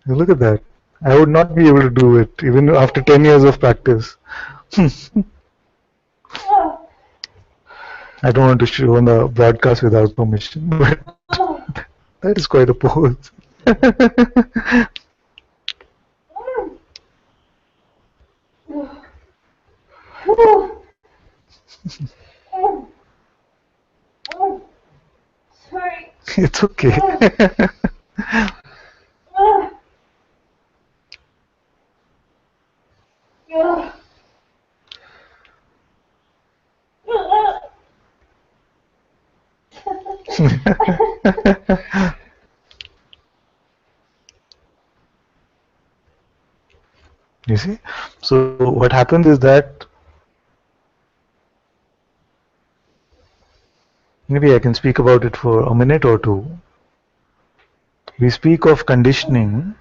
Look at that. I would not be able to do it even after 10 years of practice. I don't want to show on the broadcast without permission, but that is quite a pose. Sorry. It's okay. You see? So what happens is that maybe I can speak about it for a minute or two. We speak of conditioning,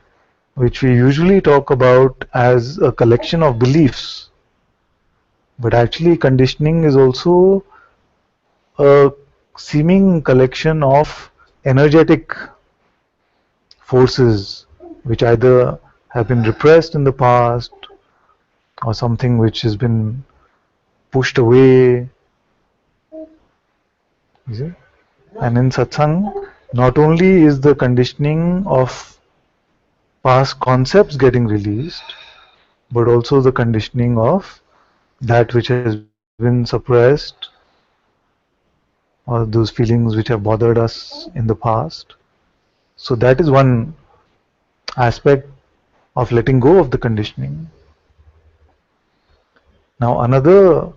which we usually talk about as a collection of beliefs. But actually conditioning is also a seeming collection of energetic forces which either have been repressed in the past or something which has been pushed away. You see? And in satsang, not only is the conditioning of past concepts getting released, but also the conditioning of that which has been suppressed, or those feelings which have bothered us in the past. So that is one aspect of letting go of the conditioning. Now another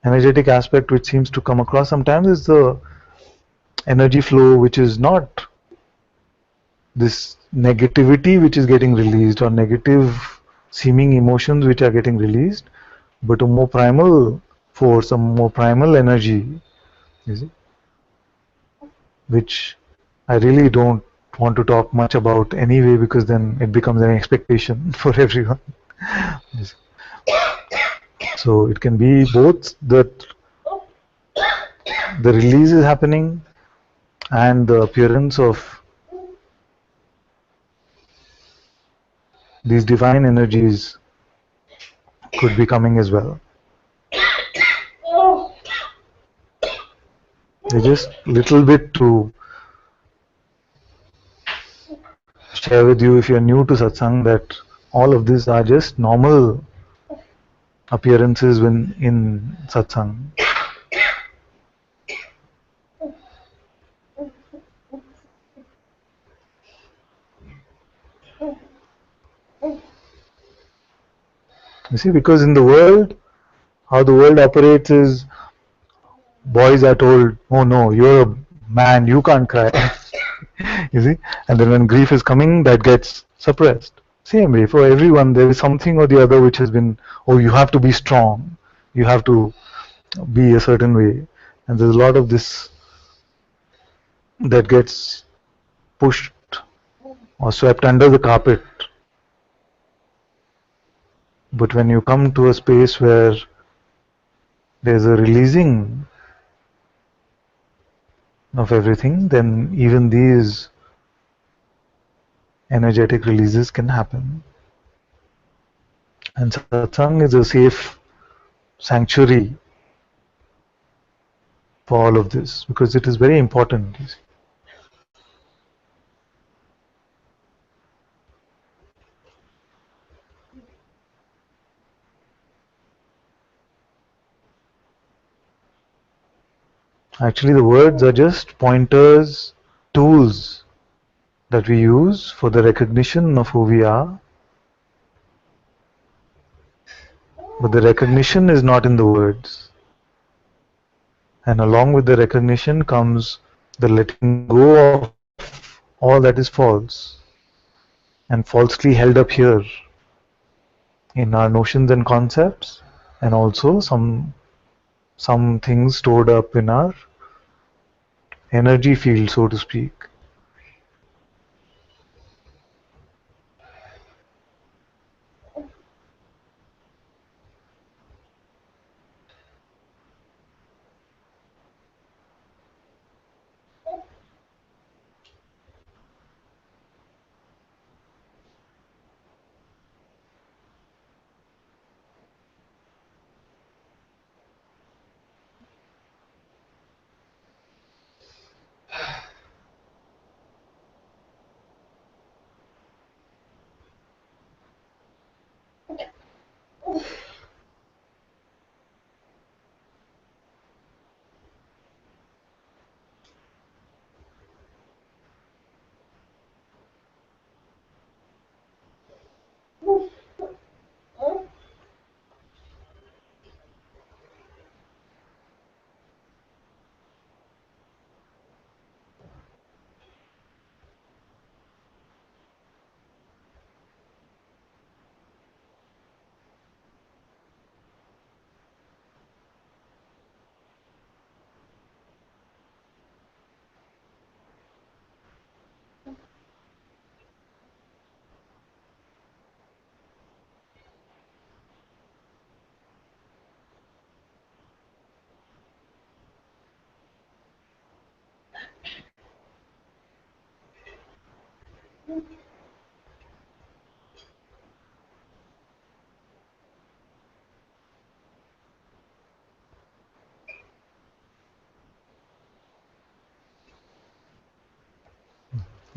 energetic aspect which seems to come across sometimes is the energy flow, which is not this negativity which is getting released or negative seeming emotions which are getting released, but a more primal force, a more primal energy, you see, which I really don't want to talk much about anyway, because then it becomes an expectation for everyone. So it can be both that the release is happening and the appearance of these divine energies could be coming as well. They're just little bit to share with you if you're new to satsang that all of these are just normal appearances when in satsang. You see, because in the world, how the world operates is boys are told, oh no, you're a man, you can't cry. You see, and then when grief is coming, that gets suppressed. Same way, for everyone, there is something or the other which has been, oh, you have to be strong, you have to be a certain way. And there's a lot of this that gets pushed or swept under the carpet. But when you come to a space where there's a releasing of everything, then even these energetic releases can happen. And satsang is a safe sanctuary for all of this, because it is very important. Actually, the words are just pointers, tools that we use for the recognition of who we are. But the recognition is not in the words. And along with the recognition comes the letting go of all that is false and falsely held up here in our notions and concepts, and also some things stored up in our energy field, so to speak.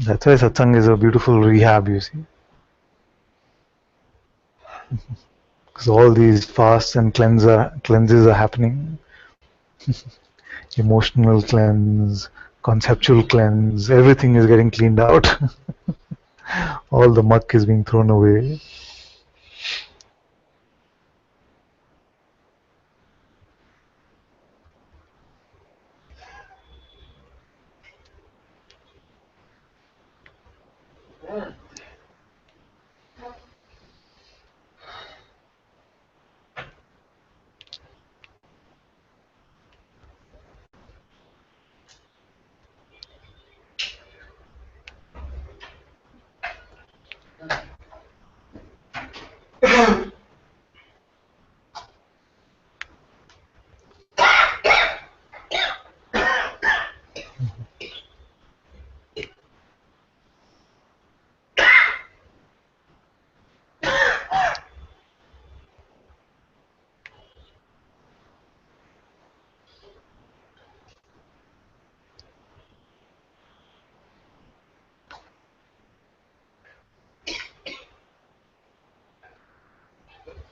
That's why satsang is a beautiful rehab, you see. Because all these fasts and cleanses are happening. Emotional cleanse, conceptual cleanse, everything is getting cleaned out. All the muck is being thrown away.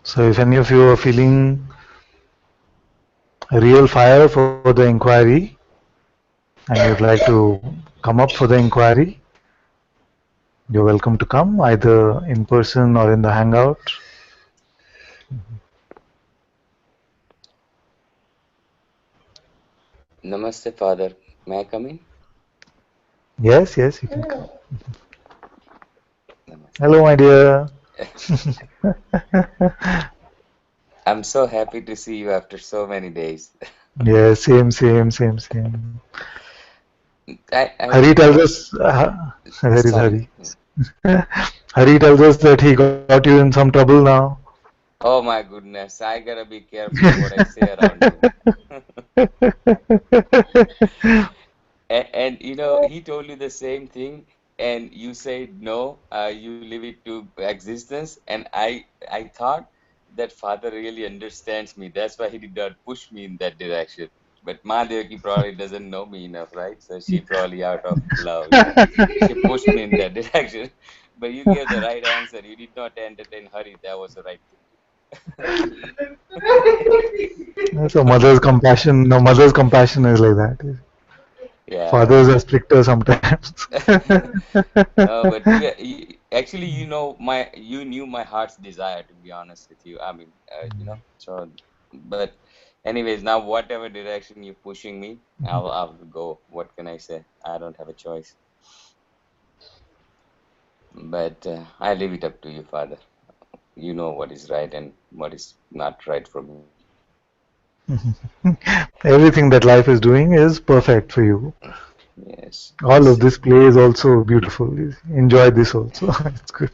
So if any of you are feeling a real fire for the inquiry and you'd like to come up for the inquiry, you're welcome to come either in person or in the hangout. Namaste, Father. May I come in? Yes, yes, you can come. Namaste. Hello, my dear. I'm so happy to see you after so many days. Yeah, same. Hari tells us, where is Sorry. Hari? Hari tells us that he got you in some trouble now. Oh my goodness, I gotta be careful what I say around you. And you know, he told you the same thing, and you said no, you leave it to existence. And I thought that Father really understands me. That's why he did not push me in that direction. But Madhevaki probably doesn't know me enough, right? So she probably out of love, she pushed me in that direction. But you gave the right answer. You did not entertain Hari. That was the right thing to do. So mother's compassion, no, mother's compassion is like that. Yeah. Fathers are stricter sometimes. No, but actually, you knew my heart's desire, to be honest with you. I mean, so, but anyways, now whatever direction you're pushing me, I'll go. What can I say? I don't have a choice. But I leave it up to you, Father. You know what is right and what is not right for me. Everything that life is doing is perfect for you. Yes. All of this play is also beautiful. Enjoy this also. It's good.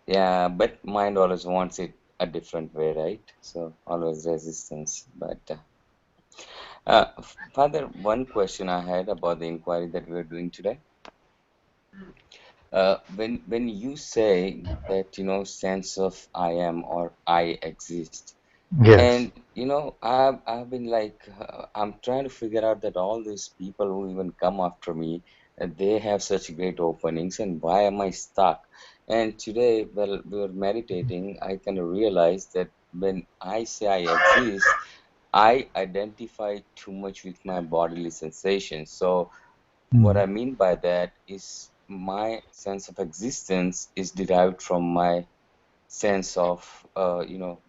Yeah, but mind always wants it a different way, right? So always resistance. But Father, one question I had about the inquiry that we're doing today. When you say that, sense of I am or I exist, Yes. and I've been like I'm trying to figure out that all these people who even come after me, they have such great openings, and why am I stuck? And today, while we were meditating, I kind of realized that when I say I exist, I identify too much with my bodily sensations. So what I mean by that is my sense of existence is derived from my sense of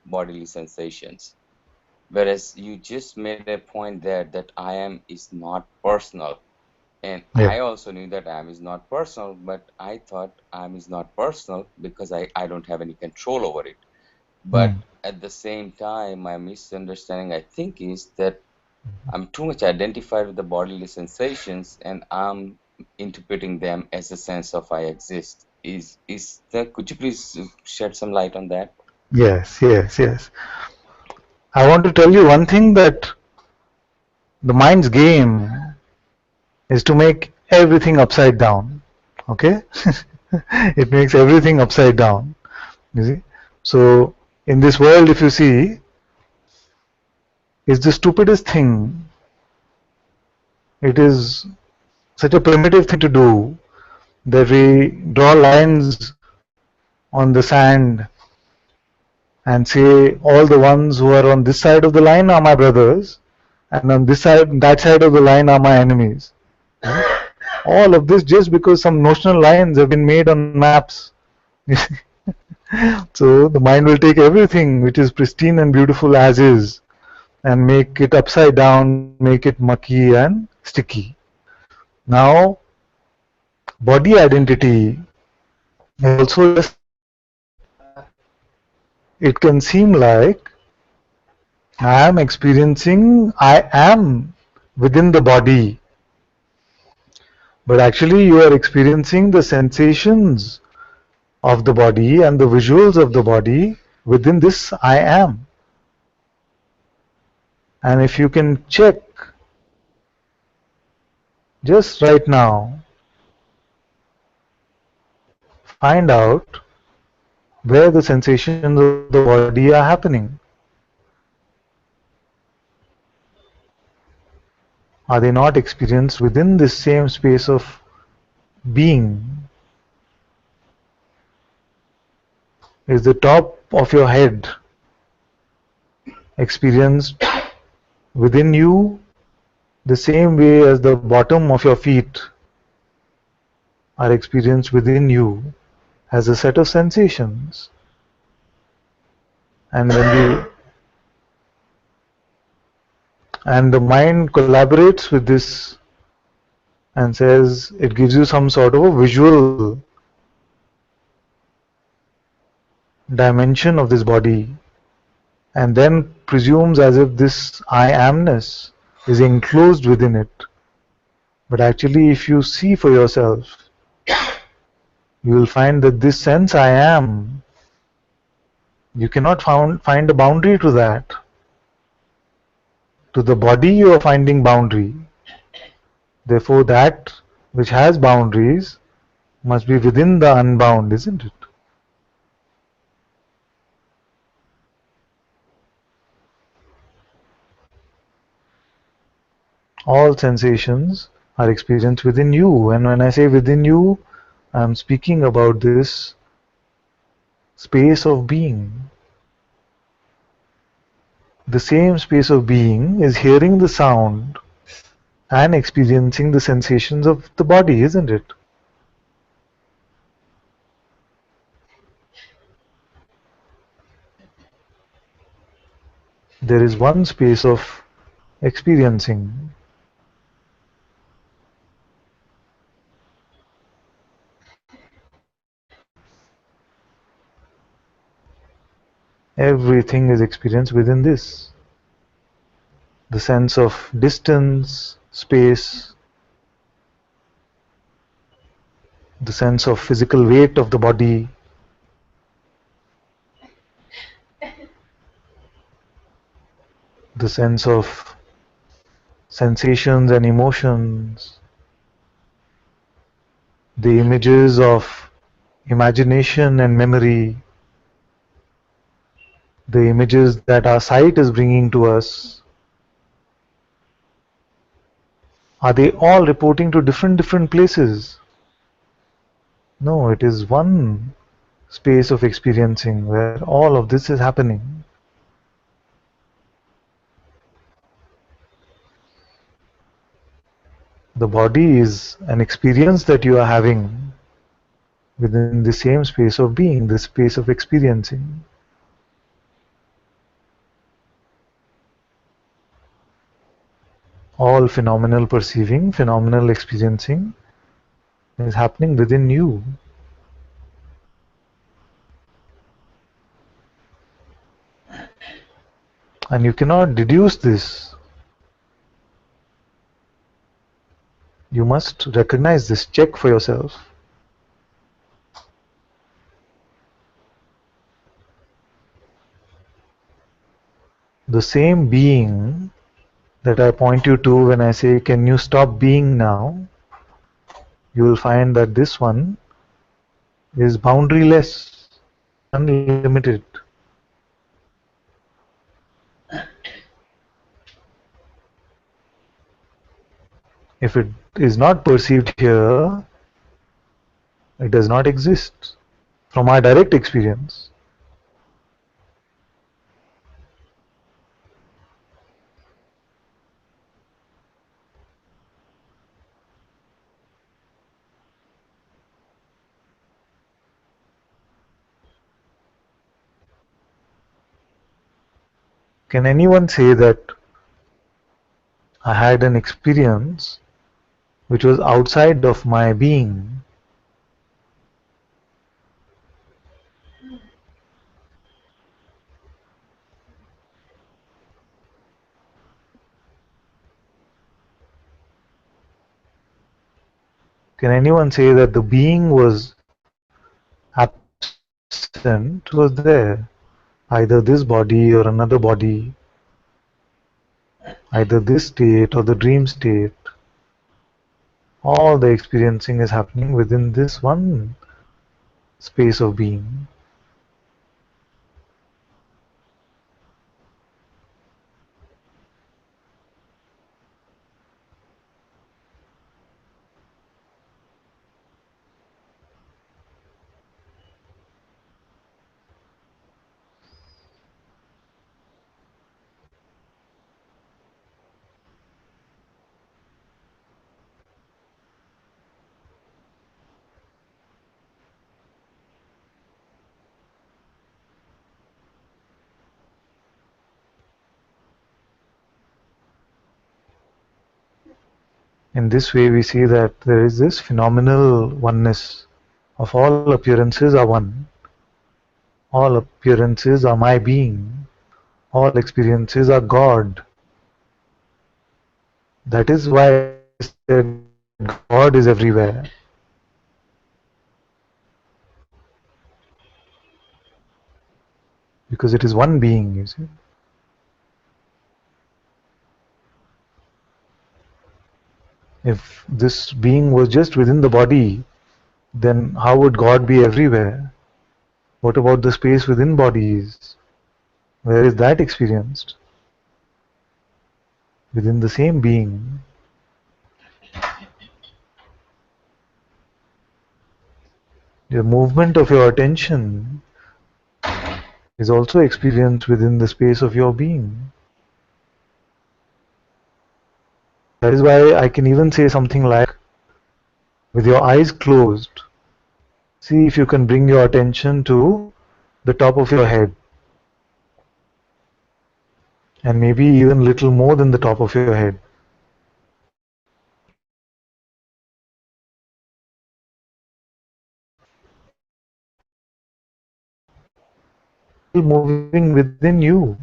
bodily sensations. Whereas you just made a point there that I am is not personal. And Yeah. I also knew that I am is not personal, but I thought I am is not personal because I don't have any control over it. But at the same time, my misunderstanding, I think, is that I'm too much identified with the bodily sensations and I'm interpreting them as a sense of I exist. Could you please shed some light on that? Yes. I want to tell you one thing, that the mind's game is to make everything upside down. Okay? It makes everything upside down. You see? So in this world, if you see, it's the stupidest thing. It is such a primitive thing to do that we draw lines on the sand and say all the ones who are on this side of the line are my brothers, and on this side, that side of the line are my enemies. Right? All of this just because some notional lines have been made on maps. So the mind will take everything which is pristine and beautiful as is and make it upside down, make it mucky and sticky. Now, body identity is also just it can seem like I am experiencing, I am within the body, but actually you are experiencing the sensations of the body and the visuals of the body within this I am. And if you can check just right now, find out where the sensations of the body are happening. Are they not experienced within this same space of being? Is the top of your head experienced within you the same way as the bottom of your feet are experienced within you as a set of sensations? And and the mind collaborates with this and says it gives you some sort of a visual dimension of this body, and then presumes as if this I amness is enclosed within it. But actually, if you see for yourself, you will find that this sense I am, you cannot find a boundary to that. To the body you are finding boundary. Therefore that which has boundaries must be within the unbound, isn't it? All sensations are experienced within you, and when I say within you, I am speaking about this space of being. The same space of being is hearing the sound and experiencing the sensations of the body, isn't it? There is one space of experiencing. Everything is experienced within this. The sense of distance, space, the sense of physical weight of the body, the sense of sensations and emotions, the images of imagination and memory, the images that our sight is bringing to us. Are they all reporting to different places? No, it is one space of experiencing where all of this is happening. The body is an experience that you are having within the same space of being, the space of experiencing. All phenomenal perceiving, phenomenal experiencing is happening within you. And you cannot deduce this. You must recognize this, check for yourself. The same being that I point you to when I say, can you stop being now? You will find that this one is boundaryless, unlimited. If it is not perceived here, it does not exist. From our direct experience, can anyone say that I had an experience which was outside of my being? Can anyone say that the being was absent, was there? Either this body or another body, either this state or the dream state. All the experiencing is happening within this one space of being. In this way, we see that there is this phenomenal oneness of all appearances are one. All appearances are my being. All experiences are God. That is why I said God is everywhere. Because it is one being, you see. If this being was just within the body, then how would God be everywhere? What about the space within bodies? Where is that experienced? Within the same being. The movement of your attention is also experienced within the space of your being. That is why I can even say something like, with your eyes closed, see if you can bring your attention to the top of your head, and maybe even little more than the top of your head. Moving within you.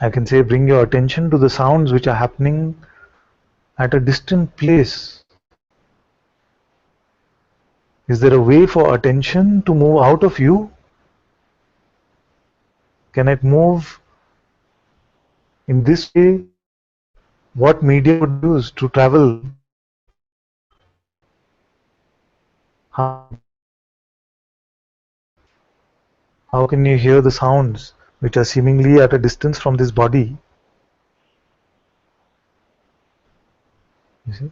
I can say bring your attention to the sounds which are happening at a distant place. Is there a way for attention to move out of you? Can it move in this way? What medium would use to travel? How, how can you hear the sounds which are seemingly at a distance from this body? You see?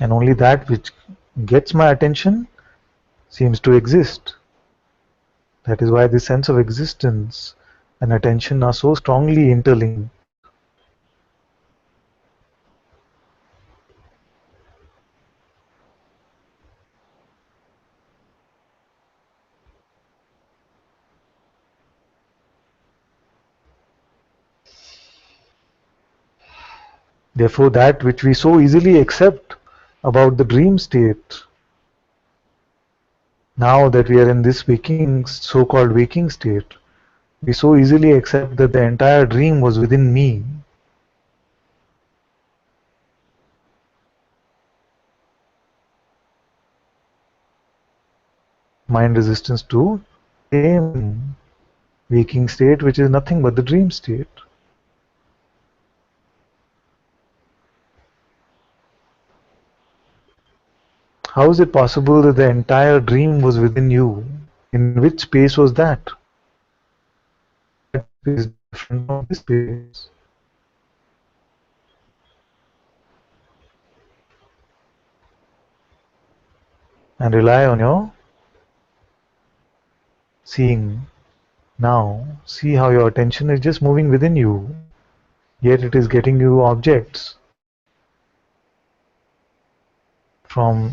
And only that which gets my attention seems to exist. That is why the sense of existence and attention are so strongly interlinked. Therefore, that which we so easily accept about the dream state, now that we are in this waking, so-called waking state, we so easily accept that the entire dream was within me. Mind resistance to same waking state which is nothing but the dream state. How is it possible that the entire dream was within you? In which space was that? That space is different from this space. And rely on your seeing. Now, see how your attention is just moving within you, yet it is getting you objects from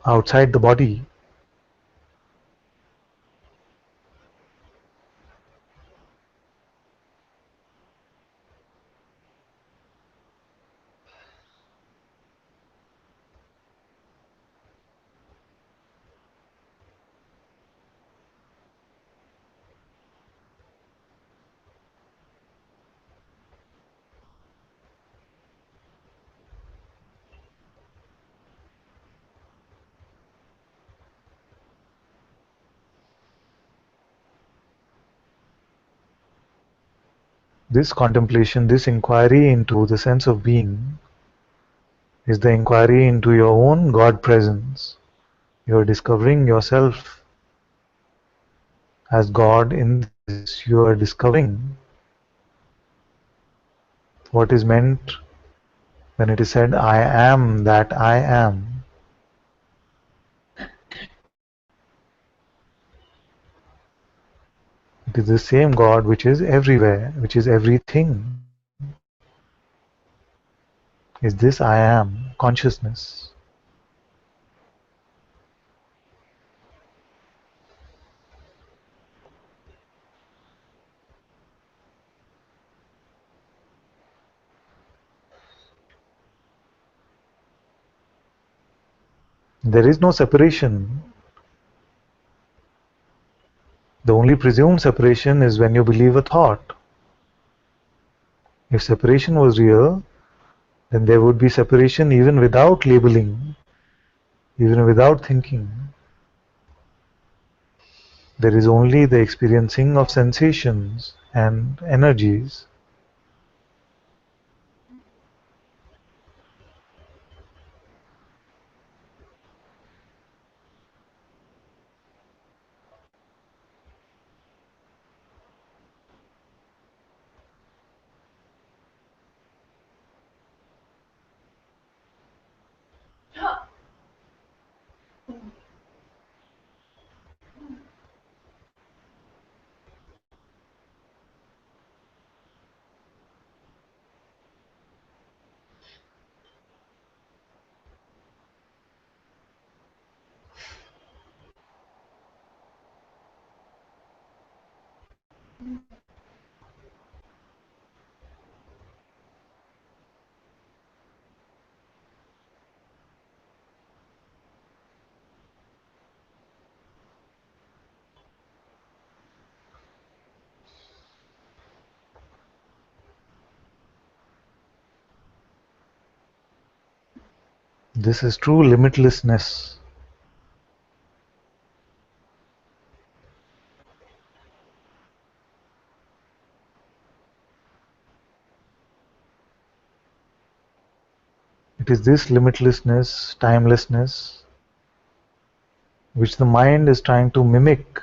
outside the body. This contemplation, this inquiry into the sense of being, is the inquiry into your own God presence. You are discovering yourself as God in this. You are discovering what is meant when it is said, I am that I am. It is the same God which is everywhere, which is everything. Is this I am consciousness. There is no separation. The only presumed separation is when you believe a thought. If separation was real, then there would be separation even without labeling, even without thinking. There is only the experiencing of sensations and energies. This is true limitlessness. It is this limitlessness, timelessness, which the mind is trying to mimic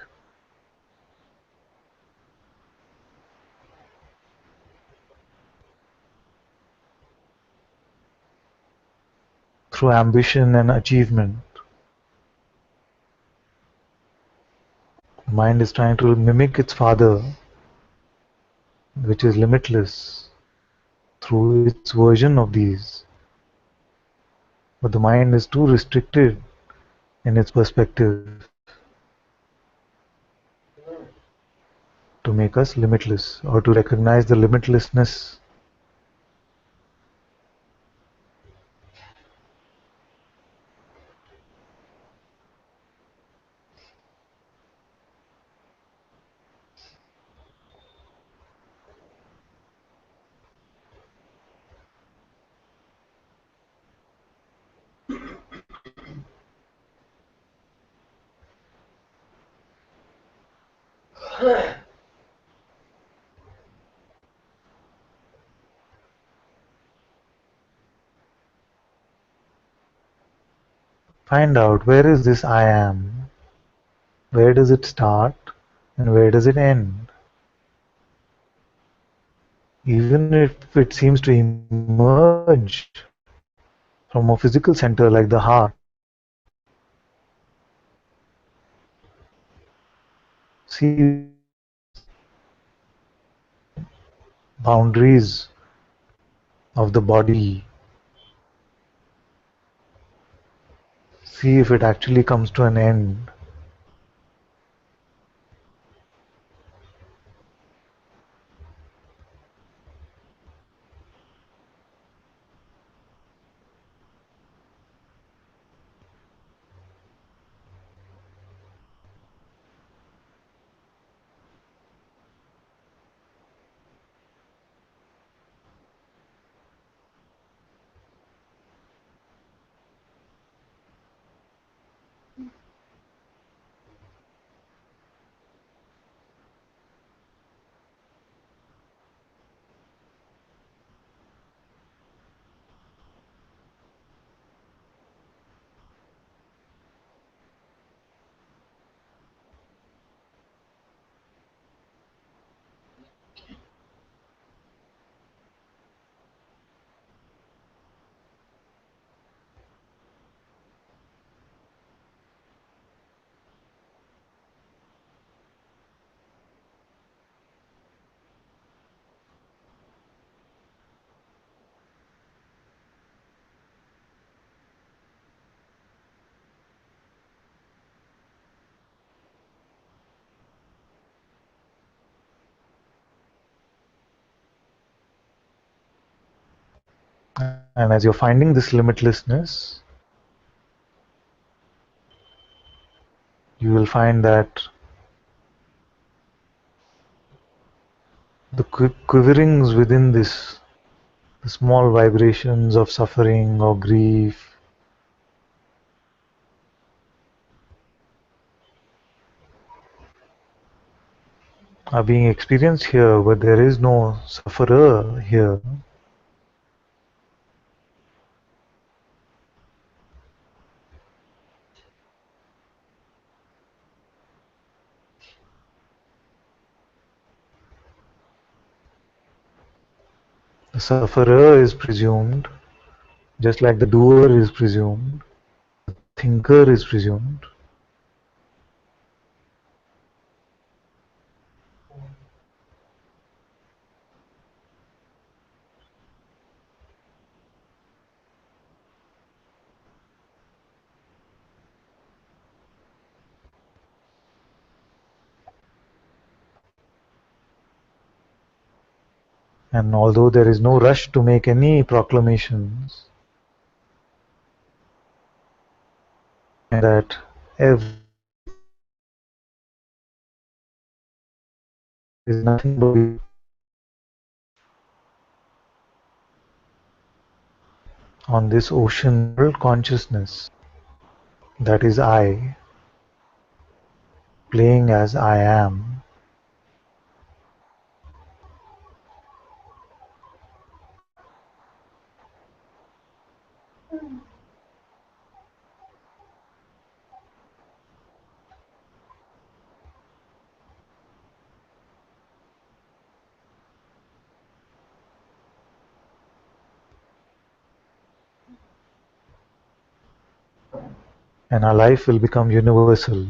through ambition and achievement. The mind is trying to mimic its father, which is limitless, through its version of these. But the mind is too restricted in its perspective to make us limitless or to recognize the limitlessness. Find out, where is this I am? Where does it start and where does it end? Even if it seems to emerge from a physical center like the heart, see boundaries of the body, see if it actually comes to an end. And as you're finding this limitlessness, you will find that the quiverings within this, the small vibrations of suffering or grief, are being experienced here, but there is no sufferer here. The sufferer is presumed, just like the doer is presumed, the thinker is presumed. And although there is no rush to make any proclamations, that every is nothing but on this ocean world consciousness, that is I, playing as I am. And our life will become universal,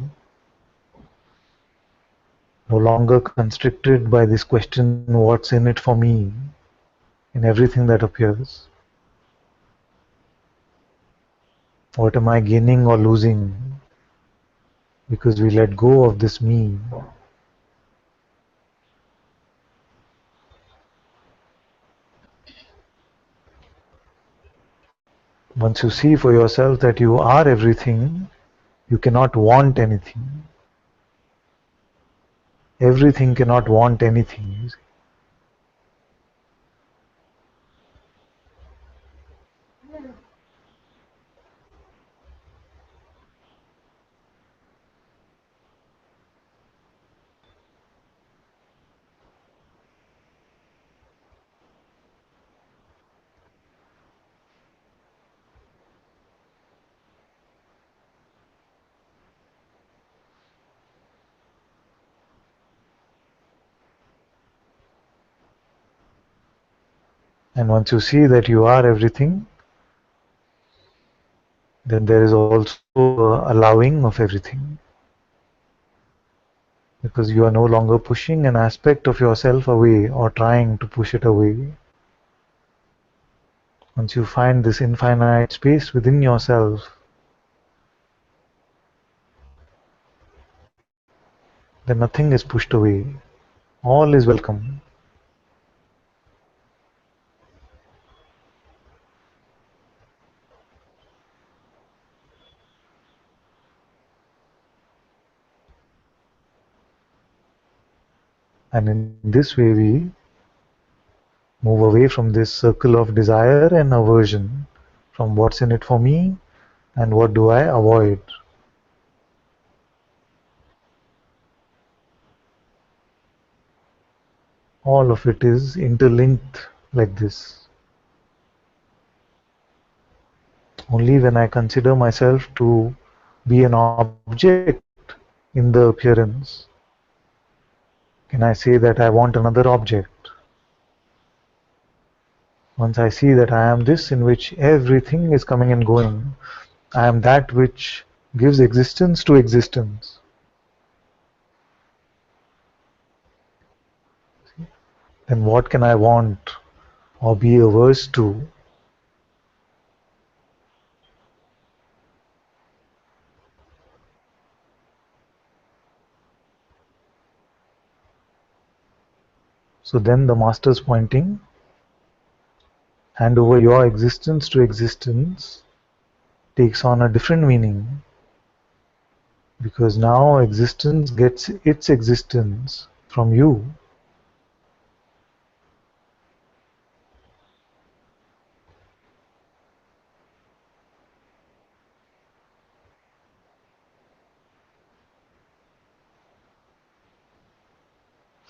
no longer constricted by this question, what's in it for me, in everything that appears. What am I gaining or losing because we let go of this me? Once you see for yourself that you are everything, you cannot want anything. Everything cannot want anything. And once you see that you are everything, then there is also allowing of everything. Because you are no longer pushing an aspect of yourself away or trying to push it away. Once you find this infinite space within yourself, then nothing is pushed away. All is welcome. And in this way we move away from this circle of desire and aversion, from what's in it for me and what do I avoid. All of it is interlinked like this. Only when I consider myself to be an object in the appearance can I say that I want another object. Once I see that I am this in which everything is coming and going, I am that which gives existence to existence. Then what can I want or be averse to? So then the master's pointing, hand over your existence to existence, takes on a different meaning, because now existence gets its existence from you.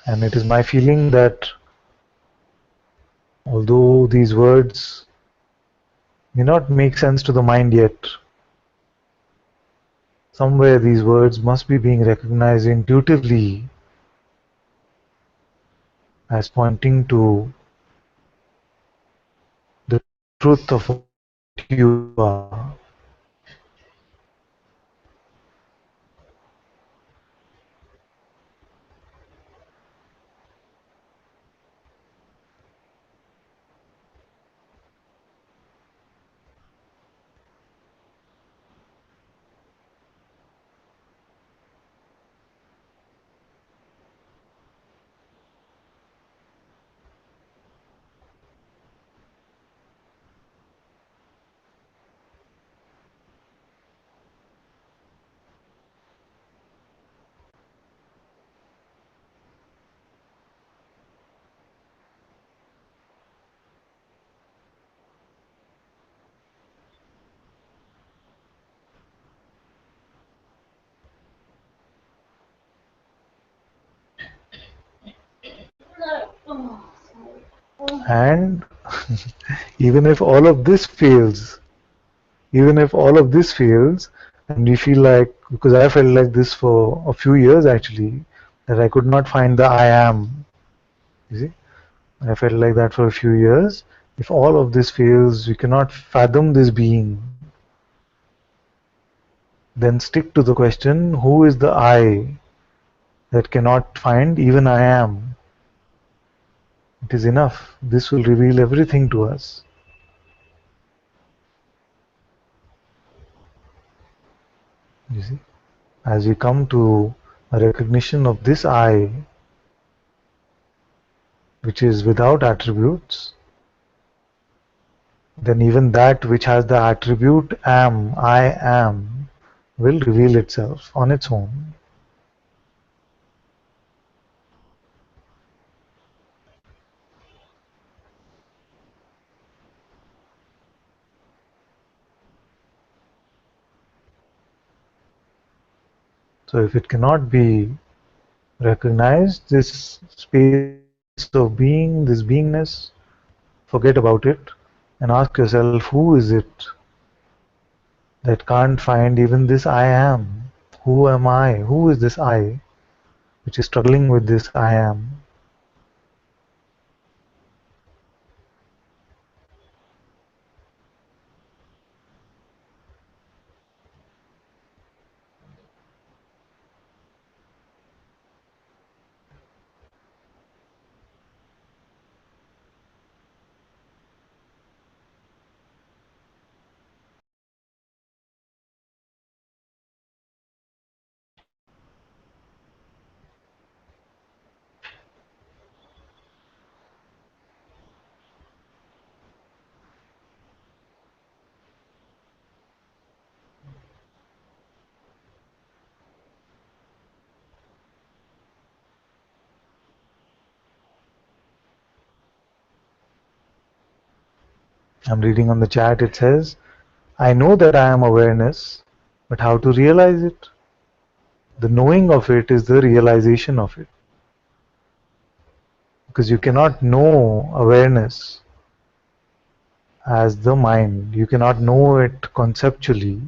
And it is my feeling that although these words may not make sense to the mind yet, somewhere these words must be being recognized intuitively as pointing to the truth of what you are. And even if all of this fails, even if all of this fails, and we feel like, because I felt like this for a few years actually, that I could not find the I am. You see, I felt like that for a few years. If all of this fails, we cannot fathom this being, then stick to the question, who is the I that cannot find even I am? It is enough. This will reveal everything to us. You see, as we come to a recognition of this I, which is without attributes, then even that which has the attribute I am, will reveal itself on its own. So if it cannot be recognized, this space of being, this beingness, forget about it and ask yourself, who is it that can't find even this I am? Who am I? Who is this I which is struggling with this I am? I'm reading on the chat, it says, I know that I am awareness, but how to realize it? The knowing of it is the realization of it. Because you cannot know awareness as the mind. You cannot know it conceptually.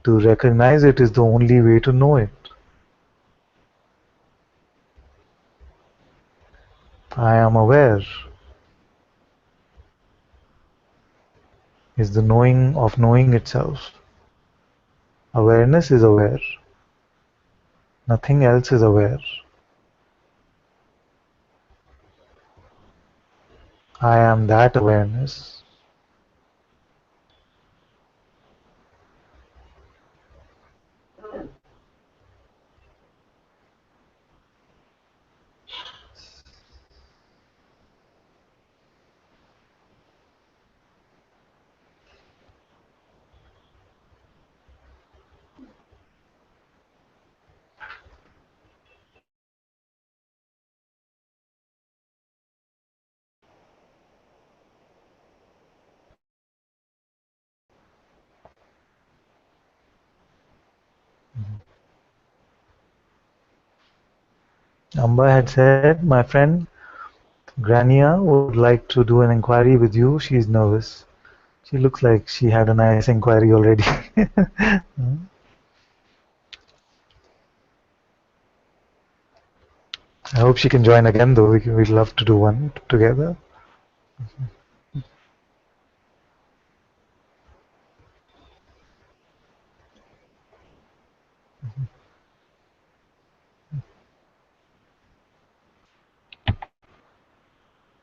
To recognize it is the only way to know it. I am aware is the knowing of knowing itself. Awareness is aware. Nothing else is aware. I am that awareness. Amba had said, my friend Grania would like to do an inquiry with you. She is nervous. She looks like she had a nice inquiry already. I hope she can join again, though. We'd love to do one together.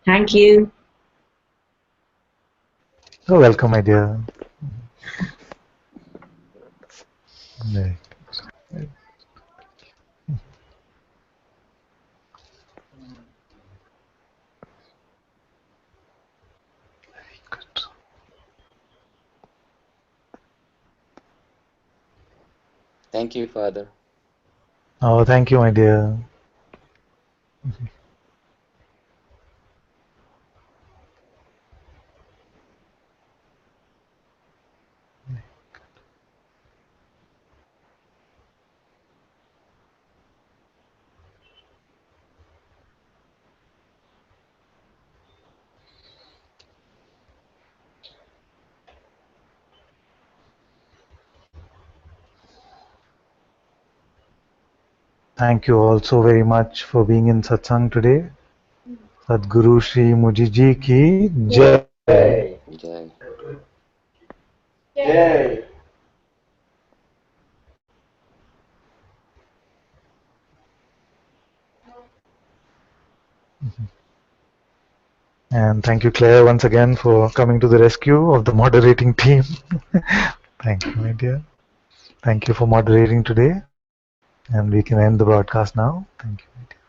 Thank you. So welcome, my dear. Very good. Thank you, Father. Oh, thank you, my dear. Thank you all so very much for being in Satsang today. Sadhguru Shri Mooji Ji ki Jai. Jai. Yay! And thank you, Claire, once again for coming to the rescue of the moderating team. Thank you, my dear. Thank you for moderating today. And we can end the broadcast now. Thank you, my dear.